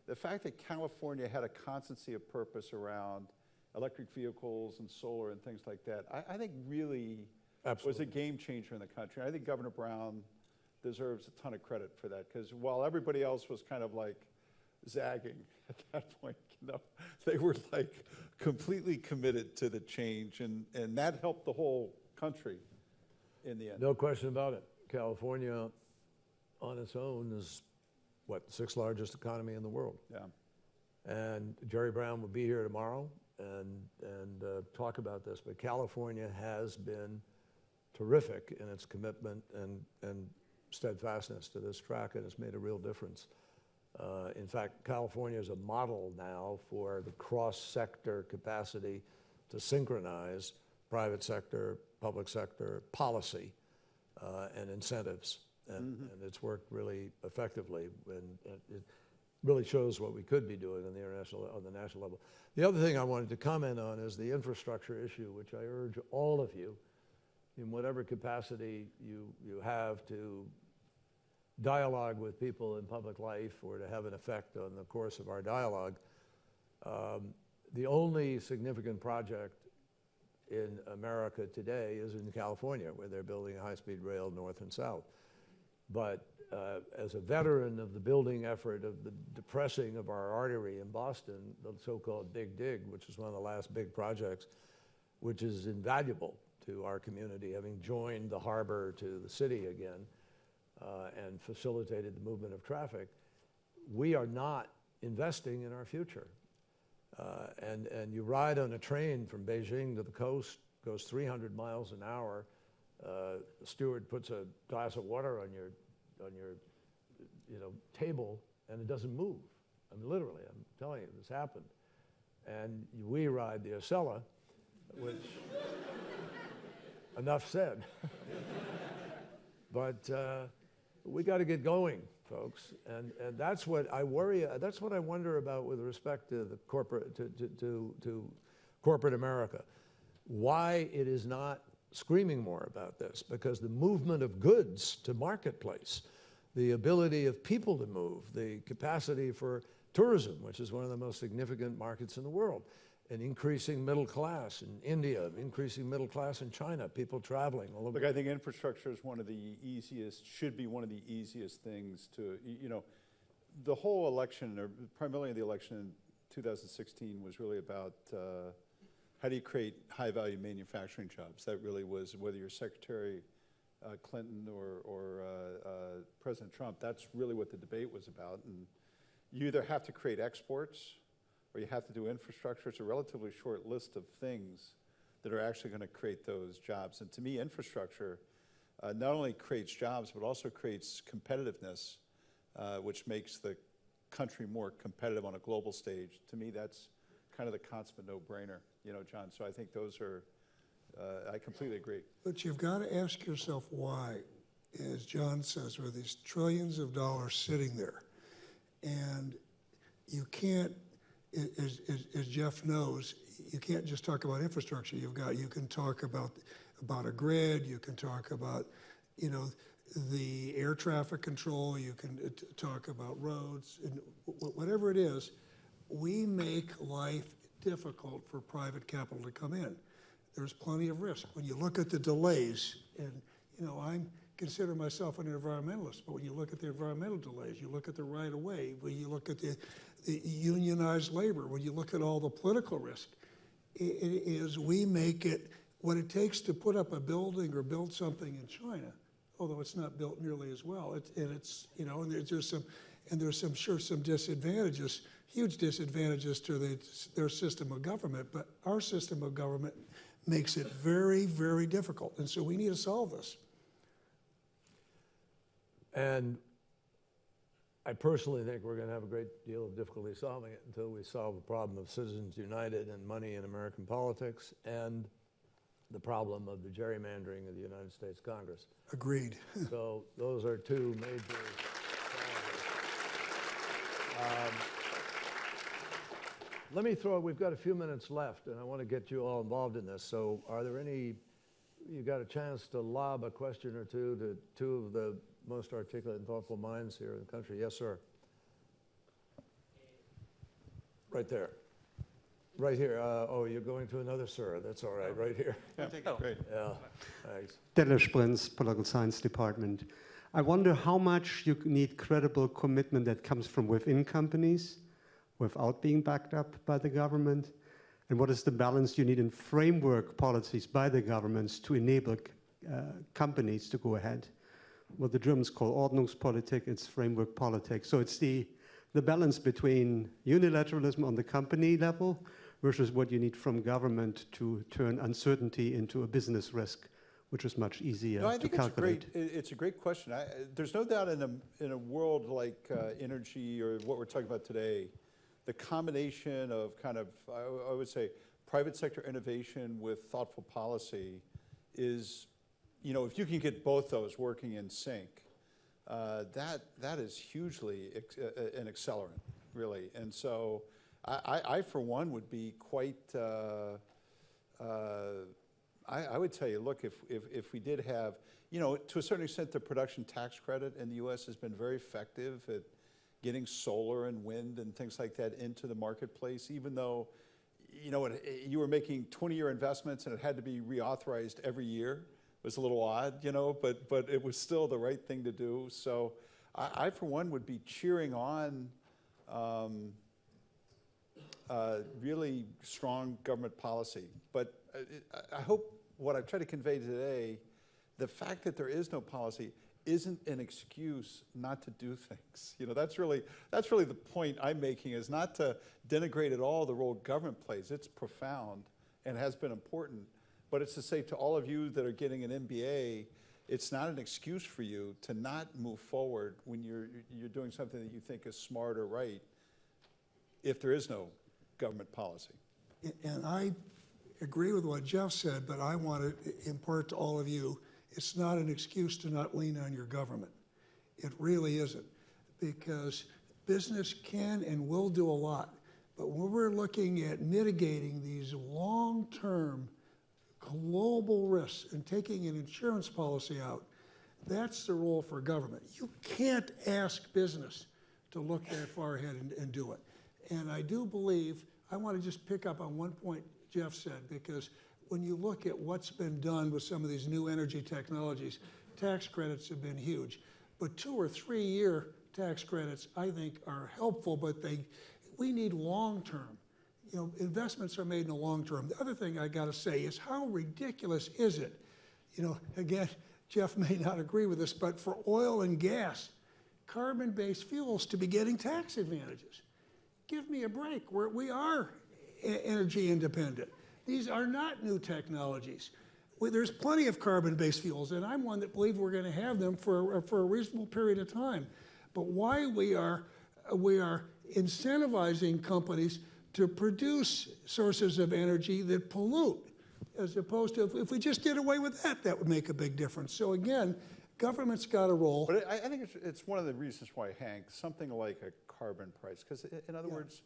the fact that California had a constancy of purpose around electric vehicles and solar and things like that, I think really was a game changer in the country. I think Governor Brown deserves a ton of credit for that, because while everybody else was kind of like zagging at that point, they were like completely committed to the change, and that helped the whole country in the end. No question about it. California on its own is, what, the sixth largest economy in the world. Yeah. And Jerry Brown will be here tomorrow and talk about this, but California has been terrific in its commitment and steadfastness to this track, and it's made a real difference. In fact, California is a model now for the cross-sector capacity to synchronize private sector, public sector policy and incentives. And it's worked really effectively, and it really shows what we could be doing on the national level. The other thing I wanted to comment on is the infrastructure issue, which I urge all of you, in whatever capacity you have, to dialogue with people in public life or to have an effect on the course of our dialogue. The only significant project in America today is in California, where they're building a high-speed rail north and south. But as a veteran of the building effort of the depressing of our artery in Boston, the so-called Big Dig, which is one of the last big projects, which is invaluable to our community, having joined the harbor to the city again, and facilitated the movement of traffic, we are not investing in our future. And you ride on a train from Beijing to the coast, goes 300 miles an hour. The steward puts a glass of water on your table, and it doesn't move. I mean, literally, I'm telling you, this happened. And we ride the Acela, which, enough said. But we got to get going, folks, and that's what I worry. That's what I wonder about with respect to the corporate to corporate America. Why it is not screaming more about this? Because the movement of goods to marketplace, the ability of people to move, the capacity for tourism, which is one of the most significant markets in the world, an increasing middle class in India, increasing middle class in China, people traveling all over. Look, I think infrastructure is one of the easiest, should be one of the easiest things to, the whole election, or primarily the election in 2016 was really about how do you create high-value manufacturing jobs. That really was, whether you're Secretary Clinton or President Trump, that's really what the debate was about. And you either have to create exports or you have to do infrastructure. It's a relatively short list of things that are actually going to create those jobs. And to me, infrastructure not only creates jobs, but also creates competitiveness, which makes the country more competitive on a global stage. To me, that's kind of the consummate no-brainer, John. So I think those are, I completely agree. But you've got to ask yourself why, as John says, with these trillions of dollars sitting there. And you can't, as Jeff knows, you can't just talk about infrastructure. You can talk about a grid. You can talk about, the air traffic control. You can talk about roads, and whatever it is. We make life difficult for private capital to come in. There's plenty of risk. When you look at the delays, and I consider myself an environmentalist, but when you look at the environmental delays, you look at the right-of-way, when you look at the unionized labor, when you look at all the political risk, we make it what it takes to put up a building or build something in China, although it's not built nearly as well. There's some disadvantages, huge disadvantages to their system of government, but our system of government makes it very, very difficult. And so we need to solve this. And I personally think we're going to have a great deal of difficulty solving it until we solve the problem of Citizens United and money in American politics and the problem of the gerrymandering of the United States Congress. Agreed. So those are two major we've got a few minutes left, and I want to get you all involved in this. So are there you got a chance to lob a question or two to two of the most articulate and thoughtful minds here in the country? Yes, sir. Right there. Right here. You're going to another sir. That's all right. Right here. Yeah, great. Yeah, thanks. Dennis Sprintz, Political Science Department. I wonder how much you need credible commitment that comes from within companies without being backed up by the government, and what is the balance you need in framework policies by the governments to enable companies to go ahead. What the Germans call Ordnungspolitik, it's framework politics. So it's the balance between unilateralism on the company level versus what you need from government to turn uncertainty into a business risk, which is much easier to calculate. It's a great question. There's no doubt in a world like energy or what we're talking about today, the combination of kind of, I would say, private sector innovation with thoughtful policy is, if you can get both those working in sync, that is hugely an accelerant, really. And so I for one, would be quite, I would tell you, look, if we did have, to a certain extent, the production tax credit in the U.S. has been very effective at getting solar and wind and things like that into the marketplace, even though, you were making 20-year investments and it had to be reauthorized every year. It was a little odd, but it was still the right thing to do. So I for one, would be cheering on really strong government policy. But I hope what I've tried to convey today, the fact that there is no policy, isn't an excuse not to do things. You know, that's really the point I'm making, is not to denigrate at all the role government plays. It's profound and has been important, but it's to say to all of you that are getting an MBA, it's not an excuse for you to not move forward when you're doing something that you think is smart or right, if there is no government policy. And I agree with what Jeff said, but I want to impart to all of you, it's not an excuse to not lean on your government. It really isn't, because business can and will do a lot. But when we're looking at mitigating these long-term global risks and taking an insurance policy out, that's the role for government. You can't ask business to look that far ahead and do it. And I do believe, I want to just pick up on one point Jeff said, because when you look at what's been done with some of these new energy technologies, tax credits have been huge. But 2 or 3 year tax credits, I think, are helpful, but we need long-term. You know, investments are made in the long term. The other thing I got to say is, how ridiculous is it? You know, again, Jeff may not agree with this, but for oil and gas, carbon-based fuels to be getting tax advantages. Give me a break. We are energy independent. These are not new technologies. There's plenty of carbon-based fuels, and I'm one that believes we're going to have them for a reasonable period of time. But why we are incentivizing companies to produce sources of energy that pollute, as opposed to if we just did away with that, that would make a big difference. So again, government's got a role. But I think it's one of the reasons why, Hank, something like a carbon price, because in other words,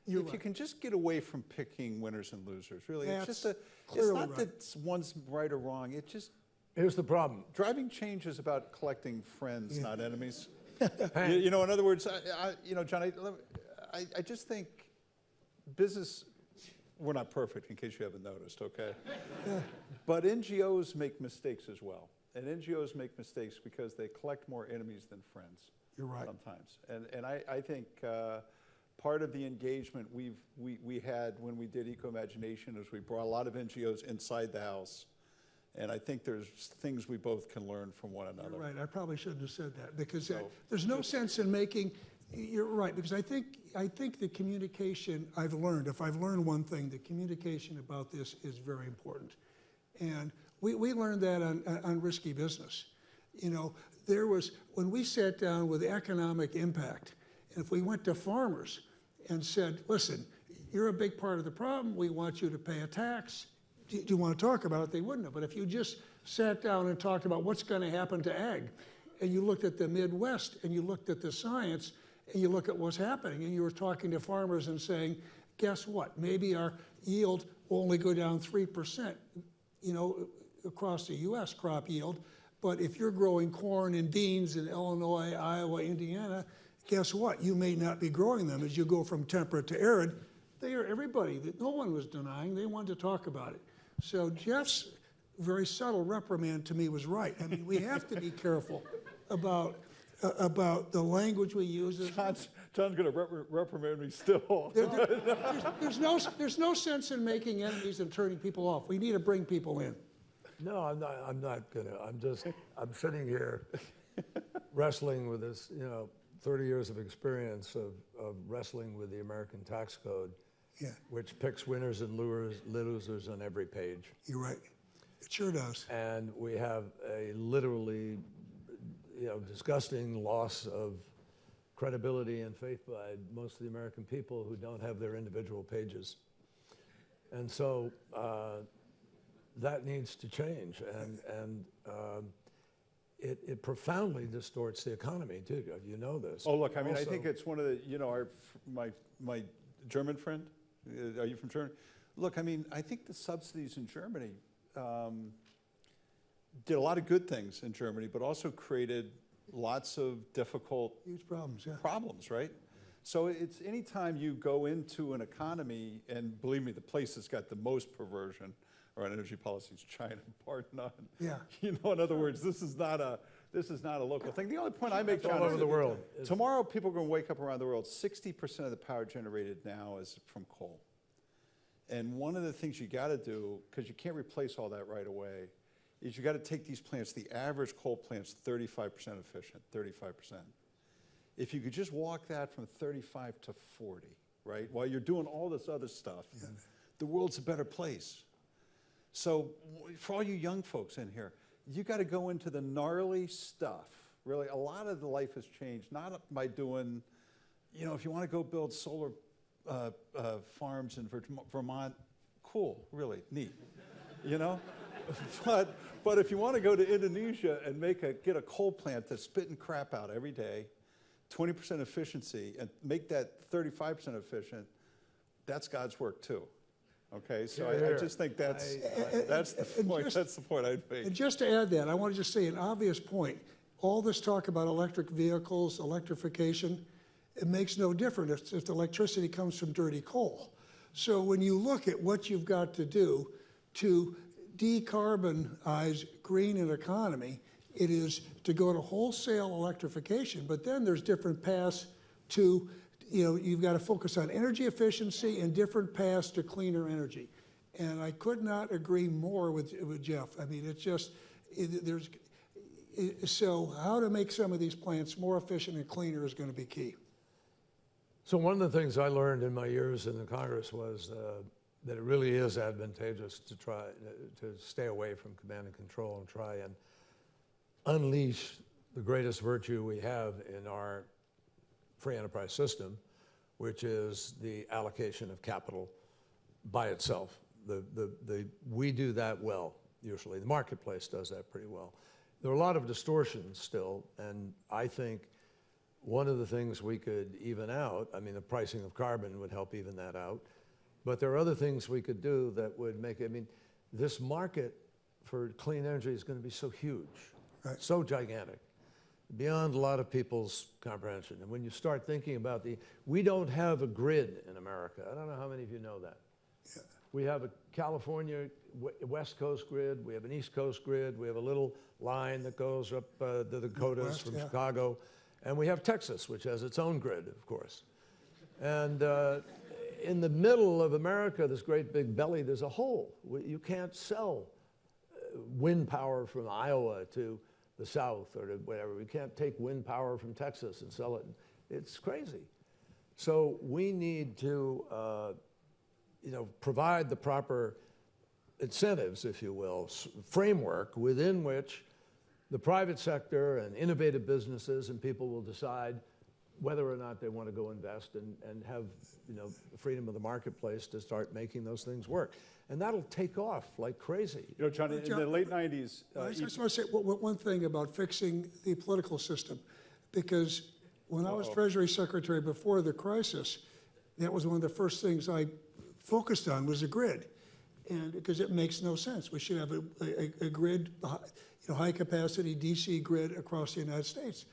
if you can just get away from picking winners and losers, really, it's not that one's right or wrong. It just, Here's the problem. driving change is about collecting friends, not enemies. You know, in other words, you know, John, I just think business, we're not perfect, in case you haven't noticed, okay? But NGOs make mistakes as well. And NGOs make mistakes because they collect more enemies than friends. You're right. Sometimes. And I think part of the engagement we had when we did Eco-Imagination is we brought a lot of NGOs inside the house. And I think there's things we both can learn from one another. You're right. I probably shouldn't have said that, because there's no sense in making. You're right, because I think the communication I've learned, if I've learned one thing, the communication about this is very important. And we learned that on Risky Business. You know, there was, when we sat down with economic impact, and if we went to farmers and said, listen, you're a big part of the problem, we want you to pay a tax. Do you want to talk about it? They wouldn't have. But if you just sat down and talked about what's going to happen to ag, and you looked at the Midwest, and you looked at the science, and you look at what's happening, and you were talking to farmers and saying, guess what? Maybe our yield will only go down 3%, you know, across the U.S. crop yield. But if you're growing corn and beans in Illinois, Iowa, Indiana, guess what? You may not be growing them as you go from temperate to arid. Everybody, no one was denying, they wanted to talk about it. So Jeff's very subtle reprimand to me was right. I mean, we have to be careful about the language we use. John's going to reprimand me still. There's no sense in making enemies and turning people off. We need to bring people in. No, I'm not gonna. I'm sitting here wrestling with this, 30 years of experience of wrestling with the American tax code, which picks winners and losers on every page. You're right. It sure does. And we have a literally, disgusting loss of credibility and faith by most of the American people who don't have their individual pages. And so that needs to change. And it profoundly distorts the economy, too. You know this. Oh, look, I mean, I think it's one of the, my German friend, are you from Germany? Look, I mean, I think the subsidies in Germany did a lot of good things in Germany, but also created lots of difficult huge problems, right? So it's anytime you go into an economy, and believe me, the place that's got the most perversion around energy policy is China, bar none. Yeah. In other words, this is not a local thing. The only point I make, John, all over the world. Tomorrow, people are going to wake up around the world. 60% of the power generated now is from coal. And one of the things you got to do, because you can't replace all that right away, is you got to take these plants, the average coal plant's 35% efficient, 35%. If you could just walk that from 35 to 40, right, while you're doing all this other stuff, the world's a better place. So for all you young folks in here, you got to go into the gnarly stuff. Really, a lot of the life has changed, not by doing, you know, if you want to go build solar farms in Vermont, cool, really neat, you know? But if you want to go to Indonesia and get a coal plant that's spitting crap out every day, 20% efficiency, and make that 35% efficient, that's God's work too. Okay, so I just think that's the point. That's the point I'd make. And just to add that, I want to just say an obvious point. All this talk about electric vehicles, electrification, it makes no difference if the electricity comes from dirty coal. So when you look at what you've got to do to decarbonize green an economy, it is to go to wholesale electrification, but then there's different paths to, you know, you've got to focus on energy efficiency and different paths to cleaner energy. And I could not agree more with Jeff. I mean, it's just, so how to make some of these plants more efficient and cleaner is going to be key. So one of the things I learned in my years in the Congress was that it really is advantageous to try to stay away from command and control and try and unleash the greatest virtue we have in our free enterprise system, which is the allocation of capital by itself. We do that well, usually. The marketplace does that pretty well. There are a lot of distortions still, and I think one of the things we could even out, I mean, the pricing of carbon would help even that out, but there are other things we could do that would make it, I mean, this market for clean energy is going to be so huge, right, so gigantic, beyond a lot of people's comprehension. And when you start thinking about we don't have a grid in America. I don't know how many of you know that. Yeah. We have a California West Coast grid, we have an East Coast grid, we have a little line that goes up the Dakotas from Chicago, and we have Texas, which has its own grid, of course. And in the middle of America, this great big belly, there's a hole. You can't sell wind power from Iowa to the south or to whatever. We can't take wind power from Texas and sell it. It's crazy. So we need to provide the proper incentives, if you will, framework within which the private sector and innovative businesses and people will decide whether or not they want to go invest and have the freedom of the marketplace to start making those things work. And that'll take off like crazy. You know, John, in the late 90s... I just want to say one thing about fixing the political system, because when I was Treasury Secretary before the crisis, that was one of the first things I focused on was the grid. And because it makes no sense. We should have a grid, high capacity DC grid across the United States.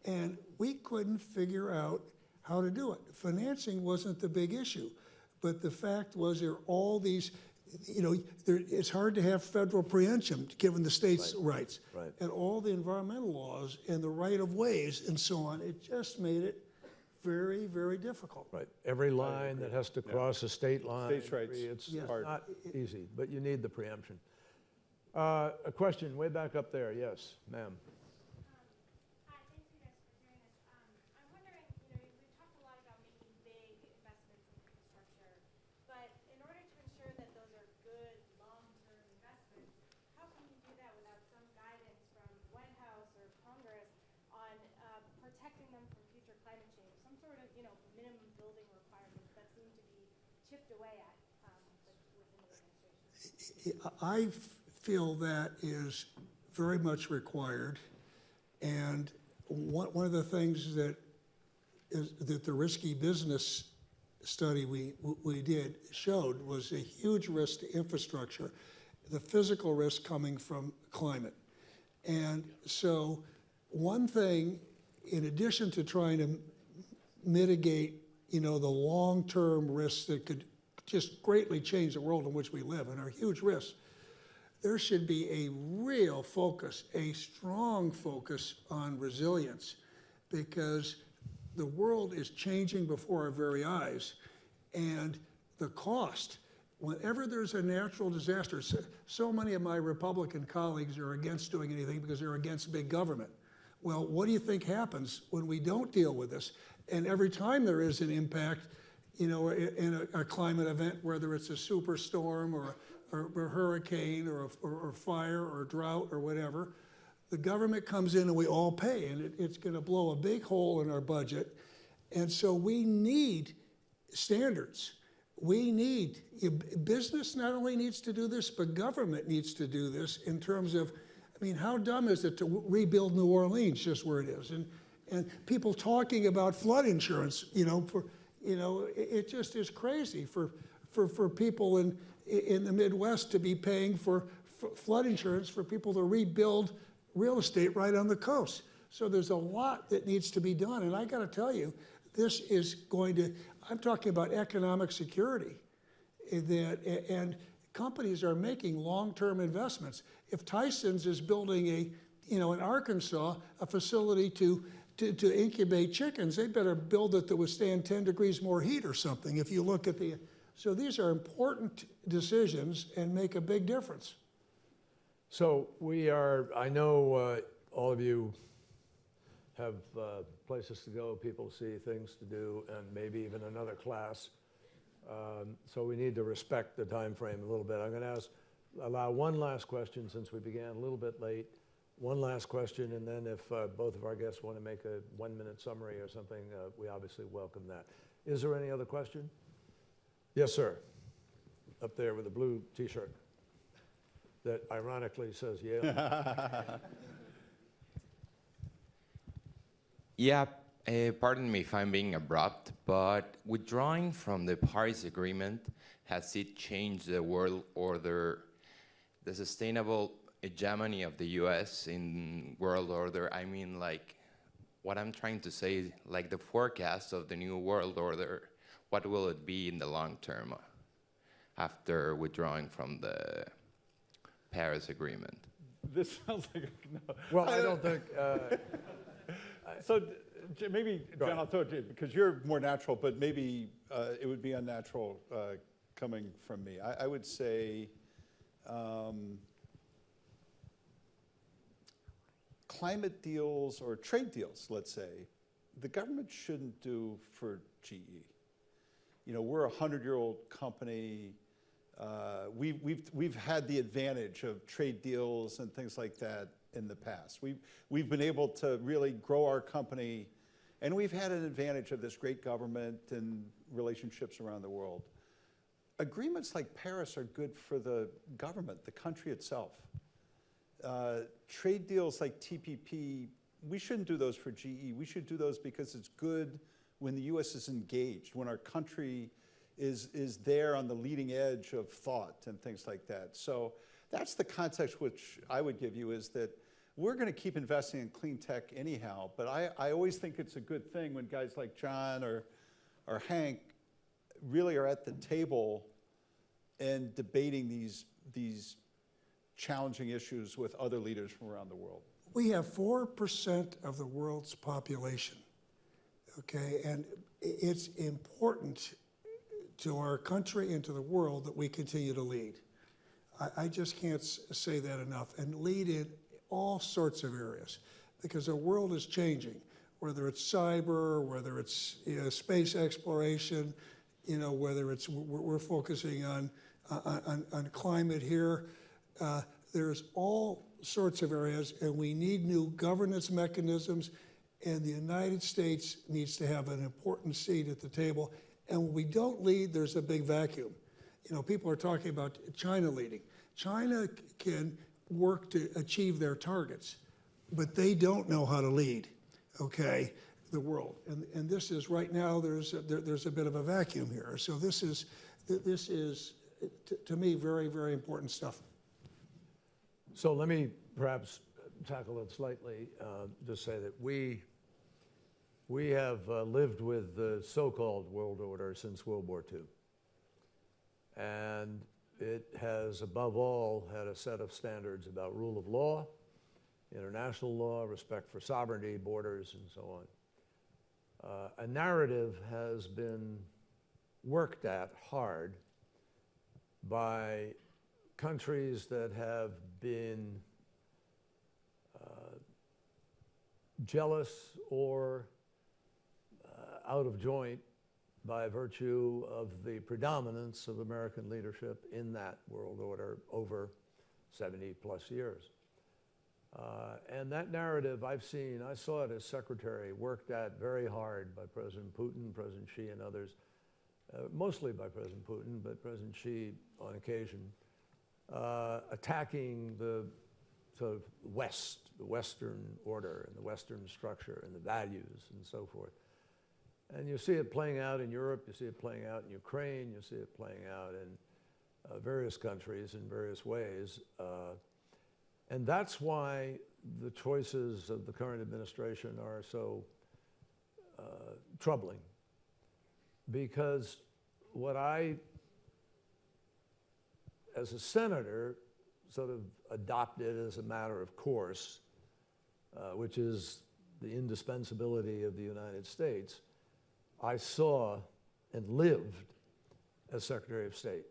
And we couldn't figure out how to do it. Financing wasn't the big issue, but the fact was there are all these, it's hard to have federal preemption given the states' rights. Right. And all the environmental laws and the right of ways and so on, it just made it very, very difficult. Right. Every line that has to cross a state line. States' rights. It's not easy, but you need the preemption. A question way back up there. Yes, ma'am. I feel that is very much required, and one of the things that the risky business study we did showed was a huge risk to infrastructure, the physical risk coming from climate. And so one thing, in addition to trying to mitigate, the long-term risks that could just greatly change the world in which we live and are huge risks, there should be a real focus, a strong focus on resilience, because the world is changing before our very eyes, and the cost Whenever there's a natural disaster, so many of my Republican colleagues are against doing anything because they're against big government. Well, what do you think happens when we don't deal with this? And every time there is an impact, you know, in a climate event, whether it's a superstorm or a hurricane or fire or drought or whatever, the government comes in and we all pay, and it's going to blow a big hole in our budget. And so we need standards. We need, business not only needs to do this, but government needs to do this in terms of, I mean, how dumb is it to rebuild New Orleans just where it is? And people talking about flood insurance, you know, it just is crazy for people in the Midwest to be paying for flood insurance for people to rebuild real estate right on the coast. So there's a lot that needs to be done. And I got to tell you, this is going to, I'm talking about economic security, and companies are making long-term investments. If Tyson's is building in Arkansas, a facility to incubate chickens, they better build it to withstand 10 degrees more heat or something. If you look at so these are important decisions and make a big difference. So I know all of you have places to go, people to see, things to do, and maybe even another class. So we need to respect the time frame a little bit. I'm going to allow one last question since we began a little bit late. One last question, and then if both of our guests want to make a 1-minute summary or something, we obviously welcome that. Is there any other question? Yes, sir. Up there with the blue T-shirt that ironically says Yale. Yeah, pardon me if I'm being abrupt, but withdrawing from the Paris Agreement, has it changed the world order, the sustainable hegemony of the US in world order? I mean, like, what I'm trying to say, like the forecast of the new world order, what will it be in the long term after withdrawing from the Paris Agreement? This sounds like no. Well, I don't think. So maybe, John, I'll throw it to you because you're more natural, but maybe it would be unnatural coming from me. I would say climate deals or trade deals, let's say, the government shouldn't do for GE. You know, we're a 100-year-old company. We've had the advantage of trade deals and things like that in the past. We've been able to really grow our company, and we've had an advantage of this great government and relationships around the world. Agreements like Paris are good for the government, the country itself. Trade deals like TPP, we shouldn't do those for GE. We should do those because it's good when the US is engaged, when our country is there on the leading edge of thought and things like that. So that's the context which I would give you, is that we're going to keep investing in clean tech anyhow, but I always think it's a good thing when guys like John or Hank really are at the table and debating these challenging issues with other leaders from around the world. We have 4% of the world's population, okay? And it's important to our country and to the world that we continue to lead. I just can't say that enough, and lead in all sorts of areas, because the world is changing, whether it's cyber, whether it's space exploration, whether it's we're focusing on climate here. There's all sorts of areas, and we need new governance mechanisms, and the United States needs to have an important seat at the table. And when we don't lead, there's a big vacuum. People are talking about China leading. China can work to achieve their targets, but they don't know how to lead, okay, the world. And this is, right now, there's a bit of a vacuum here. So this is to me, very, very important stuff. So let me perhaps tackle it slightly, just say that we have lived with the so-called world order since World War II. And it has, above all, had a set of standards about rule of law, international law, respect for sovereignty, borders, and so on. A narrative has been worked at hard by countries that have been jealous or out of joint by virtue of the predominance of American leadership in that world order over 70 plus years. And that narrative I saw it as secretary, worked at very hard by President Putin, President Xi and others, mostly by President Putin, but President Xi on occasion, attacking the sort of West, the Western order and the Western structure and the values and so forth. And you see it playing out in Europe, you see it playing out in Ukraine, you see it playing out in various countries in various ways. And that's why the choices of the current administration are so troubling. Because what I, as a senator, sort of adopted as a matter of course, which is the indispensability of the United States, I saw and lived as Secretary of State.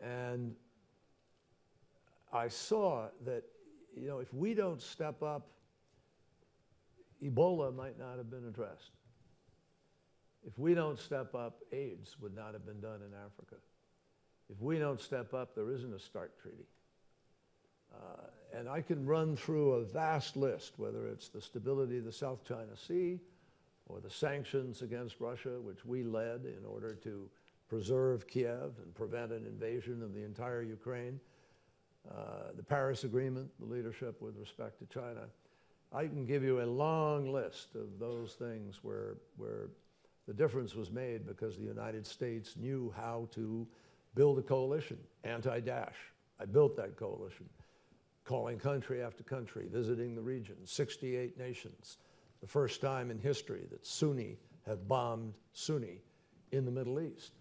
And I saw that, you know, if we don't step up, Ebola might not have been addressed. If we don't step up, AIDS would not have been done in Africa. If we don't step up, there isn't a START treaty. And I can run through a vast list, whether it's the stability of the South China Sea, or the sanctions against Russia, which we led in order to preserve Kiev and prevent an invasion of the entire Ukraine, the Paris Agreement, the leadership with respect to China. I can give you a long list of those things where the difference was made because the United States knew how to build a coalition, anti-Daesh. I built that coalition, calling country after country, visiting the region, 68 nations. The first time in history that Sunni have bombed Sunni in the Middle East.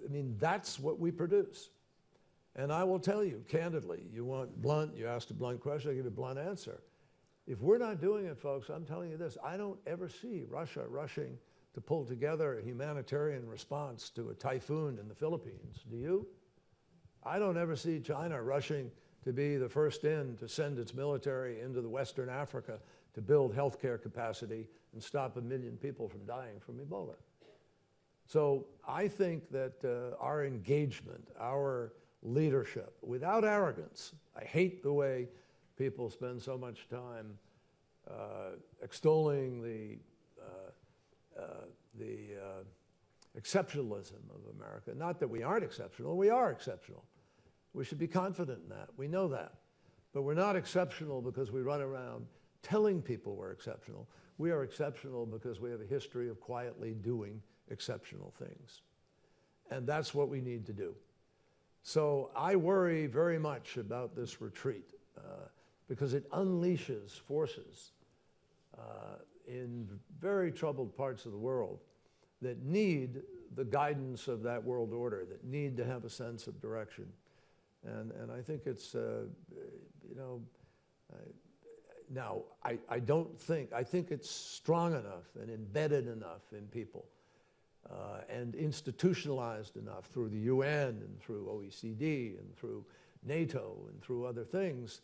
I mean, that's what we produce. And I will tell you, candidly, you asked a blunt question, I give you a blunt answer. If we're not doing it, folks, I'm telling you this, I don't ever see Russia rushing to pull together a humanitarian response to a typhoon in the Philippines. Do you? I don't ever see China rushing to be the first in to send its military into the Western Africa to build healthcare capacity and stop 1 million people from dying from Ebola. So I think that our engagement, our leadership, without arrogance, I hate the way people spend so much time extolling the exceptionalism of America. Not that we aren't exceptional, we are exceptional. We should be confident in that, we know that. But we're not exceptional because we run around telling people we're exceptional. We are exceptional because we have a history of quietly doing exceptional things. And that's what we need to do. So I worry very much about this retreat because it unleashes forces in very troubled parts of the world that need the guidance of that world order, that need to have a sense of direction. And I think it's, you know, now, I think it's strong enough and embedded enough in people and institutionalized enough through the UN and through OECD and through NATO and through other things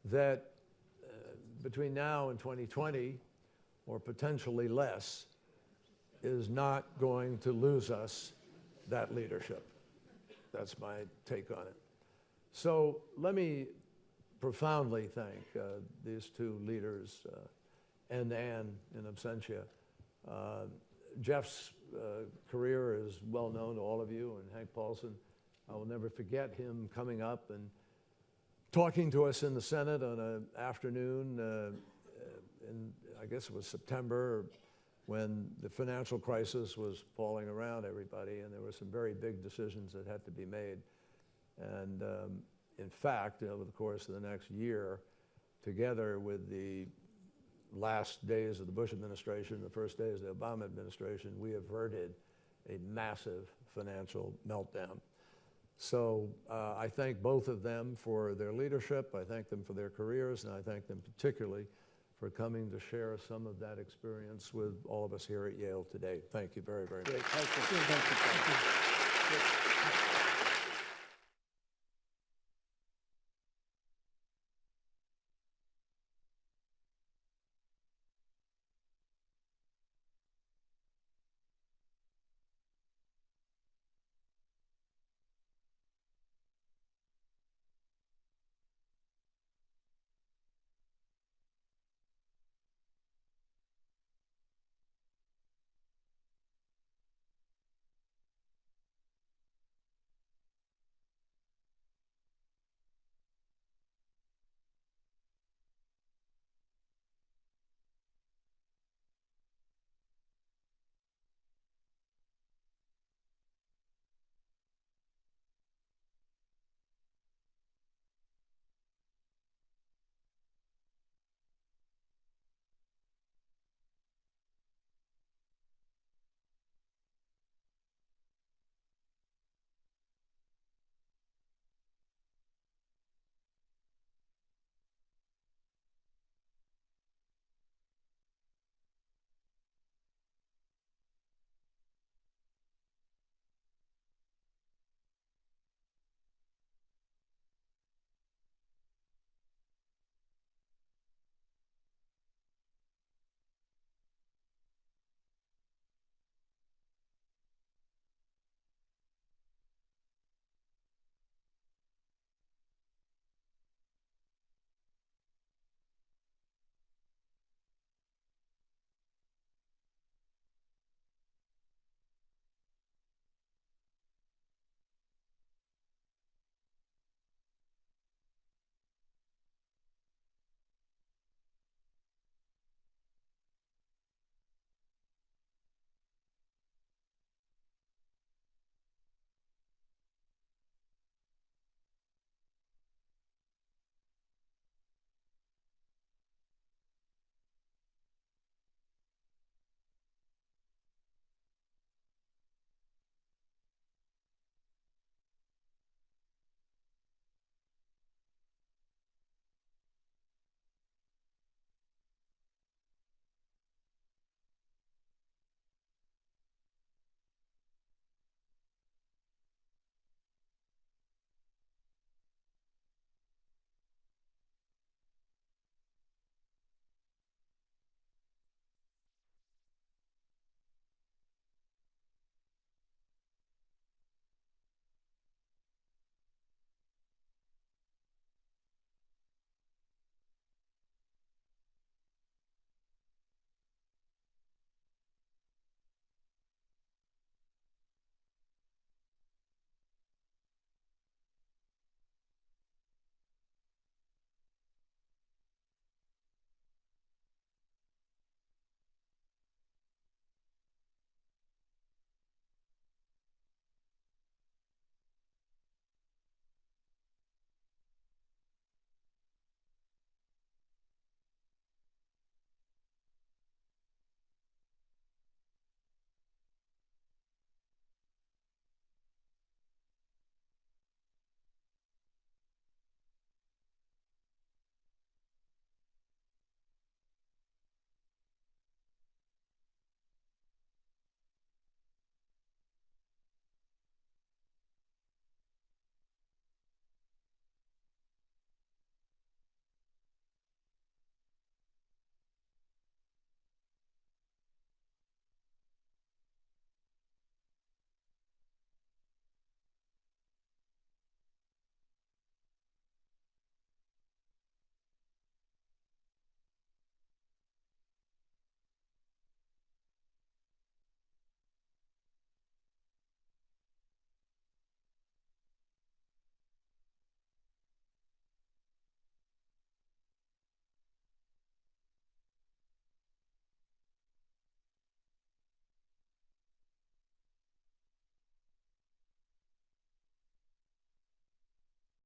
that between now and 2020, or potentially less, is not going to lose us that leadership. That's my take on it. So let me profoundly thank these two leaders, and Anne in absentia. Jeff's career is well known to all of you, and Hank Paulson, I will never forget him coming up and talking to us in the Senate on an afternoon in, I guess it was September, when the financial crisis was falling around everybody, and there were some very big decisions that had to be made. And in fact, over the course of the next year, together with the last days of the Bush administration, the first days of the Obama administration, we averted a massive financial meltdown. So I thank both of them for their leadership, I thank them for their careers, and I thank them particularly for coming to share some of that experience with all of us here at Yale today. Thank you very, very much. Great. Thank you. Thank you. you.